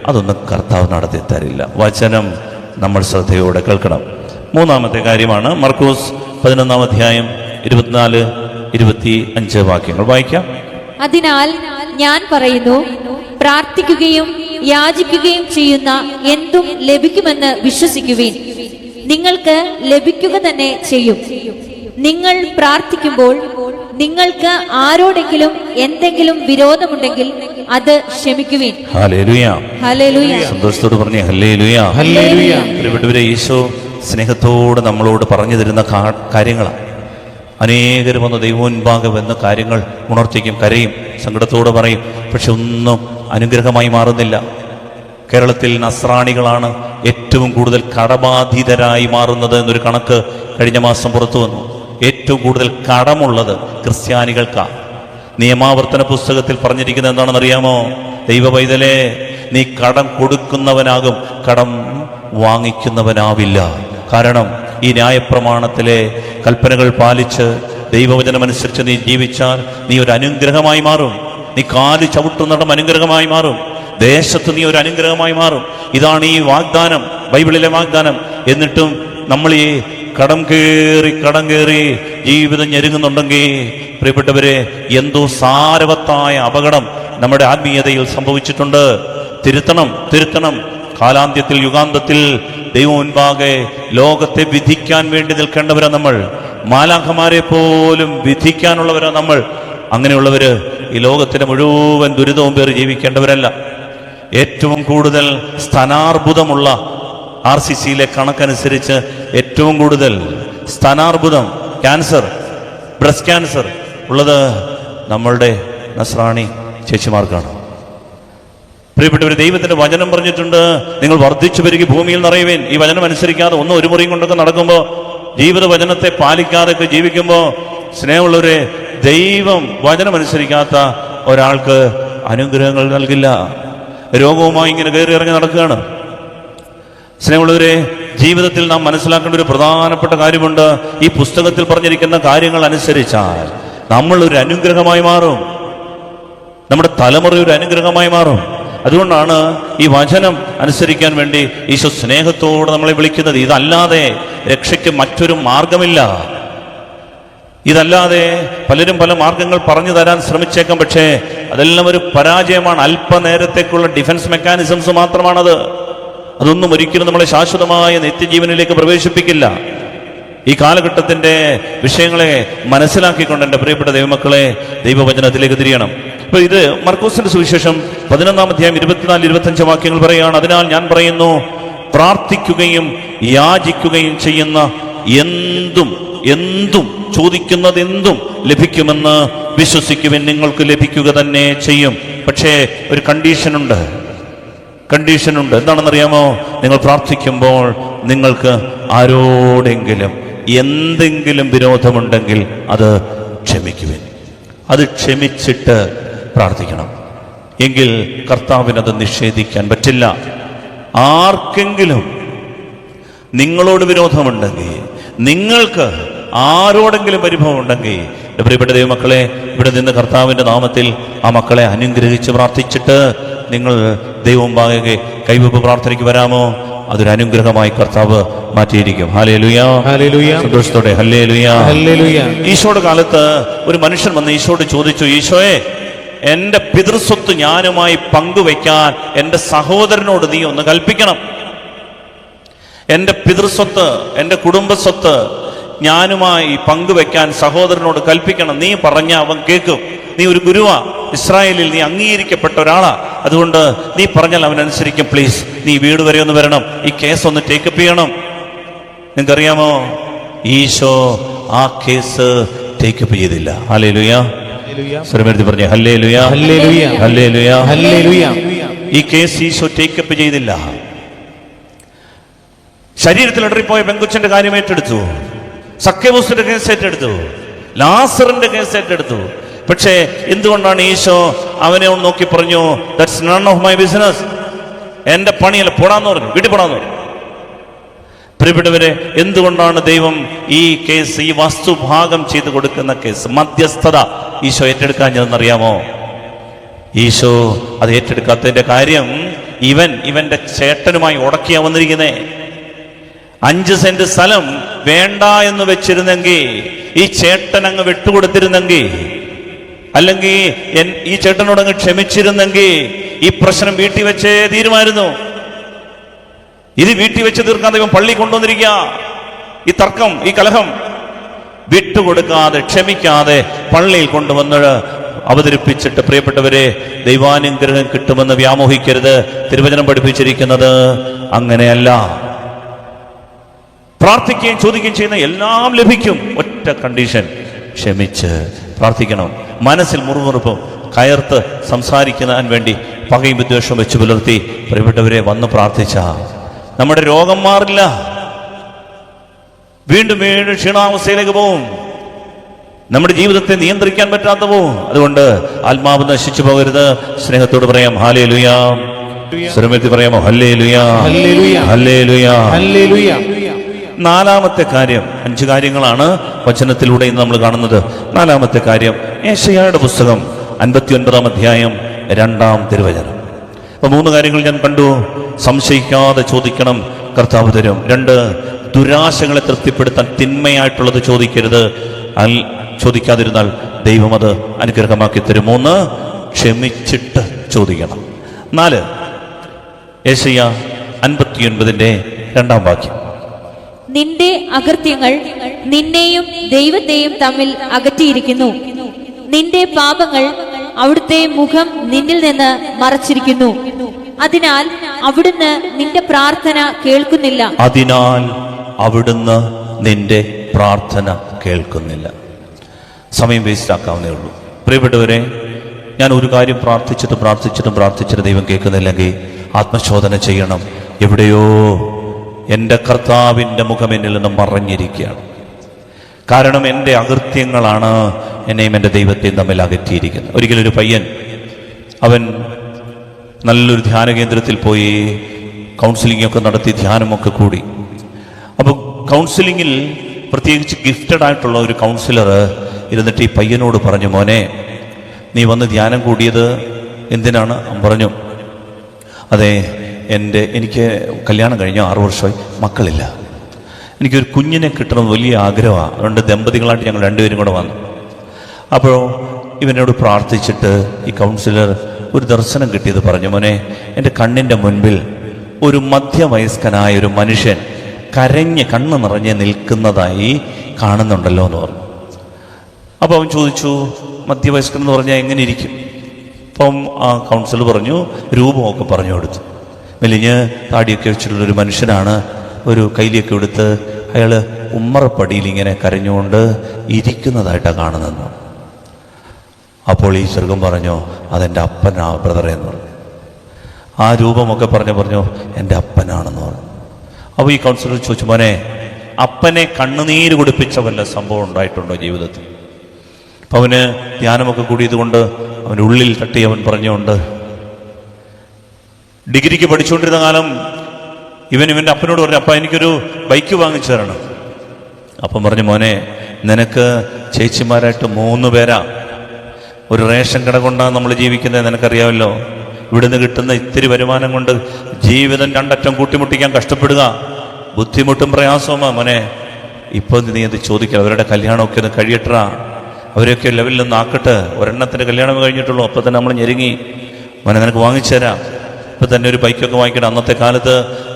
അതൊന്നും കർത്താവ് നടത്തി തരില്ല. വചനം നമ്മൾ ശ്രദ്ധയോടെ കേൾക്കണം. മൂന്നാമത്തെ കാര്യമാണ് മർക്കോസ് 11-ാം അധ്യായം 24-25 വാക്യങ്ങൾ വായിക്കാം. അതിനാൽ ഞാൻ പറയുന്നു, പ്രാർത്ഥിക്കുകയും യാചിക്കുകയും ചെയ്യുന്ന എന്തും ലഭിക്കുമെന്ന് വിശ്വസിക്കുവിൻ, നിങ്ങൾക്ക് ലഭിക്കുക തന്നെ ചെയ്യും. നിങ്ങൾ പ്രാർത്ഥിക്കുമ്പോൾ നിങ്ങൾക്ക് ആരോടെങ്കിലും എന്തെങ്കിലും വിരോധമുണ്ടെങ്കിൽ അത് ക്ഷമിക്കുവിൻ. Hallelujah, hallelujah. സന്തോഷത്തോട് പറഞ്ഞേ ഹല്ലേലൂയ, ഹല്ലേലൂയ. പ്രിയപ്പെട്ടവരെ, ഈശോ സ്നേഹത്തോട് നമ്മളോട് പറഞ്ഞു തരുന്ന കാര്യങ്ങളാണ്. അനേകരും വന്ന് ദൈവമുൻപാകെ വന്ന കാര്യങ്ങൾ ഉണർത്തിക്കും, കരയും, സങ്കടത്തോടെ പറയും. പക്ഷെ ഒന്നും അനുഗ്രഹമായി മാറുന്നില്ല. കേരളത്തിൽ നസ്രാണികളാണ് ഏറ്റവും കൂടുതൽ കടബാധിതരായി മാറുന്നത് എന്നൊരു കണക്ക് കഴിഞ്ഞ മാസം പുറത്തു വന്നു. ഏറ്റവും കൂടുതൽ കടമുള്ളത് ക്രിസ്ത്യാനികൾക്കാണ്. നിയമാവർത്തന പുസ്തകത്തിൽ പറഞ്ഞിരിക്കുന്നത് എന്താണെന്നറിയാമോ? ദൈവ പൈതലേ, നീ കടം കൊടുക്കുന്നവനാകും, കടം വാങ്ങിക്കുന്നവനാവില്ല. കാരണം ഈ ന്യായപ്രമാണത്തിലെ കൽപ്പനകൾ പാലിച്ച് ദൈവവചനമനുസരിച്ച് നീ ജീവിച്ചാൽ നീ ഒരു അനുഗ്രഹമായി മാറും. നീ കാല് ചവിട്ടുന്നിടം അനുഗ്രഹമായി മാറും. ദേശത്ത് നീ ഒരു അനുഗ്രഹമായി മാറും. ഇതാണ് ഈ വാഗ്ദാനം, ബൈബിളിലെ വാഗ്ദാനം. എന്നിട്ടും നമ്മൾ ഈ കടം കയറി ജീവിതം ഞെരുങ്ങുന്നുണ്ടെങ്കിൽ പ്രിയപ്പെട്ടവരെ, എന്തോ സാരവത്തായ അപകടം നമ്മുടെ ആത്മീയതയിൽ സംഭവിച്ചിട്ടുണ്ട്. തിരുത്തണം. കാലാന്ത്യത്തിൽ, യുഗാന്തത്തിൽ ദൈവം മുൻപാകെ ലോകത്തെ വിധിക്കാൻ വേണ്ടി നിൽക്കേണ്ടവരാ നമ്മൾ. മാലാഖമാരെ പോലും വിധിക്കാനുള്ളവരാ നമ്മൾ. അങ്ങനെയുള്ളവര് ഈ ലോകത്തിന്റെ മുഴുവൻ ദുരിതവും പേറി ജീവിക്കേണ്ടവരല്ല. ഏറ്റവും കൂടുതൽ സ്ഥാനാർബുദമുള്ള RCCയിലെ കണക്കനുസരിച്ച് ഏറ്റവും കൂടുതൽ സ്ഥാനാർബുദം, ക്യാൻസർ, ബ്രസ്റ്റ് ക്യാൻസർ ഉള്ളത് നമ്മളുടെ നസ്രാണി ചേച്ചിമാർക്കാണ്. പ്രിയപ്പെട്ടവർ, ദൈവത്തിന്റെ വചനം പറഞ്ഞിട്ടുണ്ട്, നിങ്ങൾ വർദ്ധിച്ചു പെരുകി ഭൂമിയിൽ നിറയുവേൻ. ഈ വചനം അനുസരിക്കാതെ ഒരു മുറിയും കൊണ്ടൊക്കെ നടക്കുമ്പോൾ, ജീവിത വചനത്തെ പാലിക്കാതൊക്കെ ജീവിക്കുമ്പോൾ, സ്നേഹമുള്ളവരെ, ദൈവം വചനം അനുസരിക്കാത്ത ഒരാൾക്ക് അനുഗ്രഹങ്ങൾ നൽകില്ല. രോഗവുമായി ഇങ്ങനെ കയറി ഇറങ്ങി നടക്കുകയാണ്. സ്നേഹമുള്ളവരെ, ജീവിതത്തിൽ നാം മനസ്സിലാക്കേണ്ട ഒരു പ്രധാനപ്പെട്ട കാര്യമുണ്ട്. ഈ പുസ്തകത്തിൽ പറഞ്ഞിരിക്കുന്ന കാര്യങ്ങൾ അനുസരിച്ചാൽ നമ്മൾ ഒരു അനുഗ്രഹമായി മാറും, നമ്മുടെ തലമുറ ഒരു അനുഗ്രഹമായി മാറും. അതുകൊണ്ടാണ് ഈ വചനം അനുസരിക്കാൻ വേണ്ടി ഈശോ സ്നേഹത്തോടെ നമ്മളെ വിളിക്കുന്നത്. ഇതല്ലാതെ രക്ഷയ്ക്ക് മറ്റൊരു മാർഗമില്ല. ഇതല്ലാതെ പലരും പല മാർഗങ്ങൾ പറഞ്ഞു തരാൻ ശ്രമിച്ചേക്കാം, പക്ഷേ അതെല്ലാം ഒരു പരാജയമാണ്. അല്പനേരത്തേക്കുള്ള ഡിഫൻസ് മെക്കാനിസംസ് മാത്രമാണത്. അതൊന്നും ഒരിക്കലും നമ്മളെ ശാശ്വതമായ നിത്യജീവനിലേക്ക് പ്രവേശിപ്പിക്കില്ല. ഈ കാലഘട്ടത്തിന്റെ വിഷയങ്ങളെ മനസ്സിലാക്കിക്കൊണ്ട് എൻ്റെ പ്രിയപ്പെട്ട ദൈവമക്കളെ ദൈവവചനത്തിലേക്ക് തിരിയണം. അപ്പൊ ഇത് മർക്കോസിന്റെ സുവിശേഷം 11-ാം അധ്യായം 24-25 വാക്യങ്ങൾ പറയുകയാണ്. അതിനാൽ ഞാൻ പറയുന്നു, പ്രാർത്ഥിക്കുകയും യാചിക്കുകയും ചെയ്യുന്ന എന്തും ചോദിക്കുന്നതെന്തും ലഭിക്കുമെന്ന് വിശ്വസിക്കുവിൻ, നിങ്ങൾക്ക് ലഭിക്കുക തന്നെ ചെയ്യും. പക്ഷേ ഒരു കണ്ടീഷനുണ്ട്. എന്താണെന്നറിയാമോ? നിങ്ങൾ പ്രാർത്ഥിക്കുമ്പോൾ നിങ്ങൾക്ക് ആരോടെങ്കിലും എന്തെങ്കിലും വിരോധമുണ്ടെങ്കിൽ അത് ക്ഷമിക്കുവിൻ. അത് ക്ഷമിച്ചിട്ട് പ്രാർത്ഥിക്കണം. എങ്കിൽ കർത്താവിനത് നിഷേധിക്കാൻ പറ്റില്ല. ആർക്കെങ്കിലും നിങ്ങളോട് വിരോധമുണ്ടെങ്കിൽ, നിങ്ങൾക്ക് ആരോടെങ്കിലും പരിഭവം ഉണ്ടെങ്കിൽ, പ്രിയപ്പെട്ട ദൈവമക്കളെ, ഇവിടെ നിന്ന് കർത്താവിന്റെ നാമത്തിൽ ആ മക്കളെ അനുഗ്രഹിച്ച് പ്രാർത്ഥിച്ചിട്ട് നിങ്ങൾ ദൈവമുമ്പാകെ കൈവെപ്പ് പ്രാർത്ഥനയ്ക്ക് വരാമോ? അതൊരു അനുഗ്രഹമായി കർത്താവ് മാറ്റിയിരിക്കും. ഹല്ലേലൂയ, ഹല്ലേലൂയ, സന്തോഷത്തോടെ ഹല്ലേലൂയ, ഹല്ലേലൂയ. ഈശോയുടെ കാലത്ത് ഒരു മനുഷ്യൻ വന്ന് ഈശോയോട് ചോദിച്ചു, ഈശോയെ, എന്റെ പിതൃസ്വത്ത് ഞാനുമായി പങ്കുവെക്കാൻ എന്റെ സഹോദരനോട് നീ ഒന്ന് കൽപ്പിക്കണം. എന്റെ പിതൃസ്വത്ത്, എന്റെ കുടുംബസ്വത്ത് ഞാനുമായി പങ്കുവെക്കാൻ സഹോദരനോട് കൽപ്പിക്കണം. നീ പറഞ്ഞ അവൻ കേൾക്കും. നീ ഒരു ഗുരുവാ, ഇസ്രായേലിൽ നീ അംഗീകരിക്കപ്പെട്ട ഒരാളാ, അതുകൊണ്ട് നീ പറഞ്ഞാൽ അവൻ അനുസരിക്കും. പ്ലീസ് നീ വീട് വരെ ഒന്ന് വരണം, ഈ കേസ് ഒന്ന് ടേക്കപ്പ് ചെയ്യണം. നിങ്ങൾക്കറിയാമോ, ഈശോ ആ കേസ് ടേക്കപ്പ് ചെയ്തില്ല. ഹല്ലേലൂയ, സ്വരമെടുത്ത് പറഞ്ഞേ ഹല്ലേലൂയ, ഹല്ലേലൂയ, ഹല്ലേലൂയ, ഹല്ലേലൂയ. ഈ കേസ് ഈശോ ടേക്കപ്പ് ചെയ്തില്ല. ശരീരത്തിൽ ഇടറിപ്പോയ പെങ്കുച്ചന്റെ കാര്യം ഏറ്റെടുത്തു, സക്കേവൂസിന്റെ കേസ് ഏറ്റെടുത്തു, ലാസറിന്റെ കേസ് ഏറ്റെടുത്തു. പക്ഷേ എന്തുകൊണ്ടാണ് ഈശോ അവനെ ഒന്ന് നോക്കി പറഞ്ഞു, that's none of my business, എന്റെ പണിയല്ല, പോടാന്ന് പറഞ്ഞു, വീട്ടിൽ പോടാന്ന് പറഞ്ഞു. പ്രിയപ്പെട്ടവരെ, എന്തുകൊണ്ടാണ് ദൈവം ഈ കേസ്, ഈ വസ്തുഭാഗം ചെയ്തു കൊടുക്കുന്ന കേസ്, മധ്യസ്ഥത ഈശോ ഏറ്റെടുക്കാഞ്ഞതെന്നറിയാമോ? ഈശോ അത് ഏറ്റെടുക്കാത്തതിന്റെ കാര്യം, ഇവന്റെ ചേട്ടനുമായി ഉടക്കിയാ വന്നിരിക്കുന്നേ. 5 സെന്റ് സ്ഥലം വേണ്ട എന്ന് വെച്ചിരുന്നെങ്കിൽ, ഈ ചേട്ടൻ അങ്ങ് വിട്ടുകൊടുത്തിരുന്നെങ്കിൽ, അല്ലെങ്കിൽ ഈ ചേട്ടനോട് അങ്ങ് ക്ഷമിച്ചിരുന്നെങ്കിൽ ഈ പ്രശ്നം വീട്ടിൽ വെച്ചേ തീരുമായിരുന്നു. ഇത് വീട്ടിൽ വെച്ച് തീർക്കാൻ ദൈവം പള്ളി കൊണ്ടുവന്നിരിക്കുക. ഈ തർക്കം, ഈ കലഹം വിട്ടുകൊടുക്കാതെ, ക്ഷമിക്കാതെ പള്ളിയിൽ കൊണ്ടുവന്ന് അവതരിപ്പിച്ചിട്ട്, പ്രിയപ്പെട്ടവരെ, ദൈവാനുഗ്രഹം കിട്ടുമെന്ന് വ്യാമോഹിക്കരുത്. തിരുവചനം പഠിപ്പിച്ചിരിക്കുന്നത് അങ്ങനെയല്ല. പ്രാർത്ഥിക്കുകയും ചോദിക്കുകയും ചെയ്യുന്ന എല്ലാം ലഭിക്കും. ഒറ്റ കണ്ടീഷൻ, ക്ഷമിച്ച് പ്രാർത്ഥിക്കണം. മനസ്സിൽ മുറുമുറുപ്പും കയർത്ത് സംസാരിക്കാൻ വേണ്ടി പകയും വിദ്വേഷവും വെച്ച് പുലർത്തി പ്രിയപ്പെട്ടവരെ വന്ന് പ്രാർത്ഥിച്ച നമ്മുടെ രോഗം മാറില്ല, വീണ്ടും വീണ്ടും ക്ഷീണാവസ്ഥയിലേക്ക് പോവും, നമ്മുടെ ജീവിതത്തെ നിയന്ത്രിക്കാൻ പറ്റാത്ത പോവും. അതുകൊണ്ട് ആത്മാവ് നശിച്ചു പോകരുത്. സ്നേഹത്തോട് പറയാം ഹല്ലേലൂയ, സ്വരമെത്തി പറയാമോ ഹല്ലേലൂയ, ഹല്ലേലൂയ, ഹല്ലേലൂയ, ഹല്ലേലൂയ. 4-ാമത്തെ കാര്യം, 5 കാര്യങ്ങളാണ് വചനത്തിലൂടെ ഇന്ന് നമ്മൾ കാണുന്നത്. 4-ാമത്തെ കാര്യം, യെശയ്യായുടെ പുസ്തകം 59-ാം അധ്യായം 2-ാം തിരുവചനം. അപ്പൊ 3 കാര്യങ്ങൾ ഞാൻ കണ്ടു. സംശയിക്കാതെ ചോദിക്കണം, കർത്താവ് തരും. 2, ദുരാശകളെ തൃപ്തിപ്പെടുത്താൻ തിന്മയായിട്ടുള്ളത് ചോദിക്കരുത്, ചോദിക്കാതിരുന്നാൽ ദൈവം അത് അനുഗ്രഹമാക്കി തരും. 3, ക്ഷമിച്ചിട്ട് ചോദിക്കണം. 4, യെശയ്യാ 59-ന്റെ 2-ാം വാക്യം, നിന്റെ അകൃത്യങ്ങൾ നിന്നെയും ദൈവത്തെയും തമ്മിൽ അകറ്റിയിരിക്കുന്നു, നിന്റെ പാപങ്ങൾ അവിടുത്തെ മുഖം നിന്നിൽ നിന്ന് മറച്ചിരിക്കുന്നു, അതിനാൽ അവിടുന്ന് നിന്റെ പ്രാർത്ഥന കേൾക്കുന്നില്ല. സമയം വേസ്റ്റ് ആക്കാവുന്നേ ഉള്ളൂ. പ്രിയപ്പെട്ടവരെ, ഞാൻ ഒരു കാര്യം പ്രാർത്ഥിച്ചിട്ടും ദൈവം കേൾക്കുന്നില്ലെങ്കിൽ ആത്മശോധന ചെയ്യണം. എവിടെയോ എൻ്റെ കർത്താവിൻ്റെ മുഖം എന്നിൽ നിന്ന് മറഞ്ഞിരിക്കുകയാണ്. കാരണം എൻ്റെ അകൃത്യങ്ങളാണ് എന്നെയും എൻ്റെ ദൈവത്തെയും തമ്മിൽ അകറ്റിയിരിക്കുന്നത്. ഒരിക്കലൊരു പയ്യൻ, അവൻ നല്ലൊരു ധ്യാന കേന്ദ്രത്തിൽ പോയി കൗൺസിലിംഗ് ഒക്കെ നടത്തി ധ്യാനമൊക്കെ കൂടി. കൗൺസിലിങ്ങിൽ പ്രത്യേകിച്ച് ഗിഫ്റ്റഡ് ആയിട്ടുള്ള ഒരു കൗൺസിലർ ഇരുന്നിട്ട് ഈ പയ്യനോട് പറഞ്ഞു, മോനെ നീ വന്ന് ധ്യാനം കൂടിയത് എന്തിനാണ്? അവൻ പറഞ്ഞു, അതെ എനിക്ക് കല്യാണം കഴിഞ്ഞ 6 വർഷമായി, മക്കളില്ല, എനിക്കൊരു കുഞ്ഞിനെ കിട്ടണമെന്ന് വലിയ ആഗ്രഹമാണ്. അതുകൊണ്ട് ദമ്പതികളായിട്ട് ഞങ്ങൾ രണ്ടുപേരും കൂടെ വന്നു. അപ്പോൾ ഇവനോട് പ്രാർത്ഥിച്ചിട്ട് ഈ കൗൺസിലർ ഒരു ദർശനം കിട്ടിയത് പറഞ്ഞു, മോനെ എൻ്റെ കണ്ണിൻ്റെ മുൻപിൽ ഒരു മധ്യവയസ്കനായ ഒരു മനുഷ്യൻ കരഞ്ഞ് കണ്ണ് നിറഞ്ഞ് നിൽക്കുന്നതായി കാണുന്നുണ്ടല്ലോ എന്ന് പറഞ്ഞു. അപ്പോൾ അവൻ ചോദിച്ചു, മധ്യവയസ്കൻ എന്ന് പറഞ്ഞാൽ എങ്ങനെ ഇരിക്കും? അപ്പം ആ കൗൺസിലർ പറഞ്ഞു, രൂപമൊക്കെ പറഞ്ഞു കൊടുത്തു. മെലിഞ്ഞ് താടിയൊക്കെ വെച്ചിട്ടുള്ളൊരു മനുഷ്യനാണ്, ഒരു കൈലിയൊക്കെ എടുത്ത് അയാൾ ഉമ്മറപ്പടിയിൽ ഇങ്ങനെ കരഞ്ഞുകൊണ്ട് ഇരിക്കുന്നതായിട്ടാണ് കാണുന്നത്. അപ്പോൾ ഈ ചെറുക്കൻ പറഞ്ഞു, അതെൻ്റെ അപ്പനാ ബ്രദറെ എന്ന് പറഞ്ഞു. ആ രൂപമൊക്കെ പറഞ്ഞു എൻ്റെ അപ്പനാണെന്ന് പറഞ്ഞു. അപ്പോൾ ഈ കൗൺസിലർ ചോദിച്ചു, മോനെ അപ്പനെ കണ്ണുനീര് കുടിപ്പിച്ച വല്ല സംഭവം ഉണ്ടായിട്ടുണ്ടോ ജീവിതത്തിൽ? അപ്പം അവന് ധ്യാനമൊക്കെ കൂടിയതുകൊണ്ട് അവൻ്റെ ഉള്ളിൽ തട്ടി അവൻ പറഞ്ഞുകൊണ്ട്, ഡിഗ്രിക്ക് പഠിച്ചുകൊണ്ടിരുന്ന കാലം ഇവൻ്റെ അപ്പനോട് പറഞ്ഞു, അപ്പ എനിക്കൊരു ബൈക്ക് വാങ്ങിച്ചു തരണം. അപ്പം പറഞ്ഞു, മോനെ നിനക്ക് ചേച്ചിമാരായിട്ട് 3 പേരാ, ഒരു റേഷൻ കട കൊണ്ടാണ് നമ്മൾ ജീവിക്കുന്നത്, നിനക്കറിയാമല്ലോ. ഇവിടുന്ന് കിട്ടുന്ന ഇത്തിരി വരുമാനം കൊണ്ട് ജീവിതം രണ്ടറ്റം കൂട്ടിമുട്ടിക്കാൻ കഷ്ടപ്പെടുക, ബുദ്ധിമുട്ടും പ്രയാസവുമാണ് മോനെ. ഇപ്പോൾ നീ അത് ചോദിക്കുക, അവരുടെ കല്യാണമൊക്കെ ഒന്ന് കഴിയട്ടാ, അവരെയൊക്കെ ലെവലിൽ നിന്ന് ആക്കട്ടെ. ഒരെണ്ണത്തിൻ്റെ കല്യാണം കഴിഞ്ഞിട്ടുള്ളൂ, അപ്പോൾ തന്നെ നമ്മൾ ഞെരുങ്ങി. മോനെ നിനക്ക് വാങ്ങിച്ചു തരാം, ഇപ്പം തന്നെ ഒരു ബൈക്കൊക്കെ വാങ്ങിക്കണം. അന്നത്തെ കാലത്ത്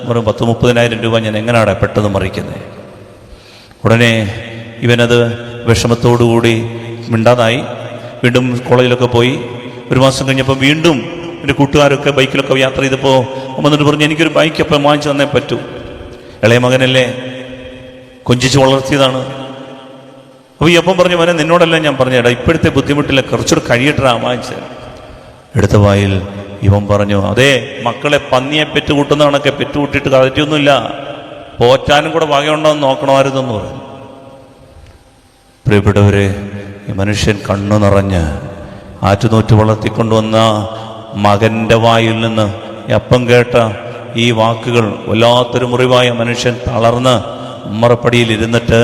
10-30,000 രൂപ ഞാൻ എങ്ങനെയാണ് പെട്ടെന്ന് മറിക്കുന്നത്? ഉടനെ ഇവനത് വിഷമത്തോടുകൂടി മിണ്ടാതായി. വീണ്ടും കോളേജിലൊക്കെ പോയി. 1 മാസം കഴിഞ്ഞപ്പോൾ വീണ്ടും എൻ്റെ കൂട്ടുകാരൊക്കെ ബൈക്കിലൊക്കെ യാത്ര ചെയ്തപ്പോൾ വന്നിട്ട് പറഞ്ഞു, എനിക്കൊരു ബൈക്ക് അപ്പം വാങ്ങിച്ചു തന്നേ പറ്റൂ. ഇളയ മകനല്ലേ, കൊഞ്ചിച്ച് വളർത്തിയതാണ്. അപ്പോൾ ഈ അപ്പം പറഞ്ഞു, മോനെ നിന്നോടല്ല ഞാൻ പറഞ്ഞേടാ, ഇപ്പോഴത്തെ ബുദ്ധിമുട്ടില്ല, കുറച്ചുകൂടെ കഴിയട്ടാ വാങ്ങിച്ച്. എടുത്ത വായിൽ ഇവൻ പറഞ്ഞു, അതെ മക്കളെ പന്നിയെ പെറ്റുകൂട്ടുന്ന കണക്കെ പെറ്റുകൂട്ടിയിട്ട് കാര്യമൊന്നുമില്ല, പോറ്റാനും കൂടെ വകയുണ്ടോയെന്ന് നോക്കണമായിരുന്നെന്ന് പറഞ്ഞു. പ്രിയപ്പെട്ടവരെ, ഈ മനുഷ്യൻ കണ്ണു നിറഞ്ഞ് ആറ്റുനൂറ്റ് വളർത്തിക്കൊണ്ടുവന്ന മകൻ്റെ വായിൽ നിന്ന് അപ്പം കേട്ട ഈ വാക്കുകൾ വല്ലാത്തൊരു മുറിവായ മനുഷ്യൻ തളർന്ന് ഉമ്മറപ്പടിയിൽ ഇരുന്നിട്ട്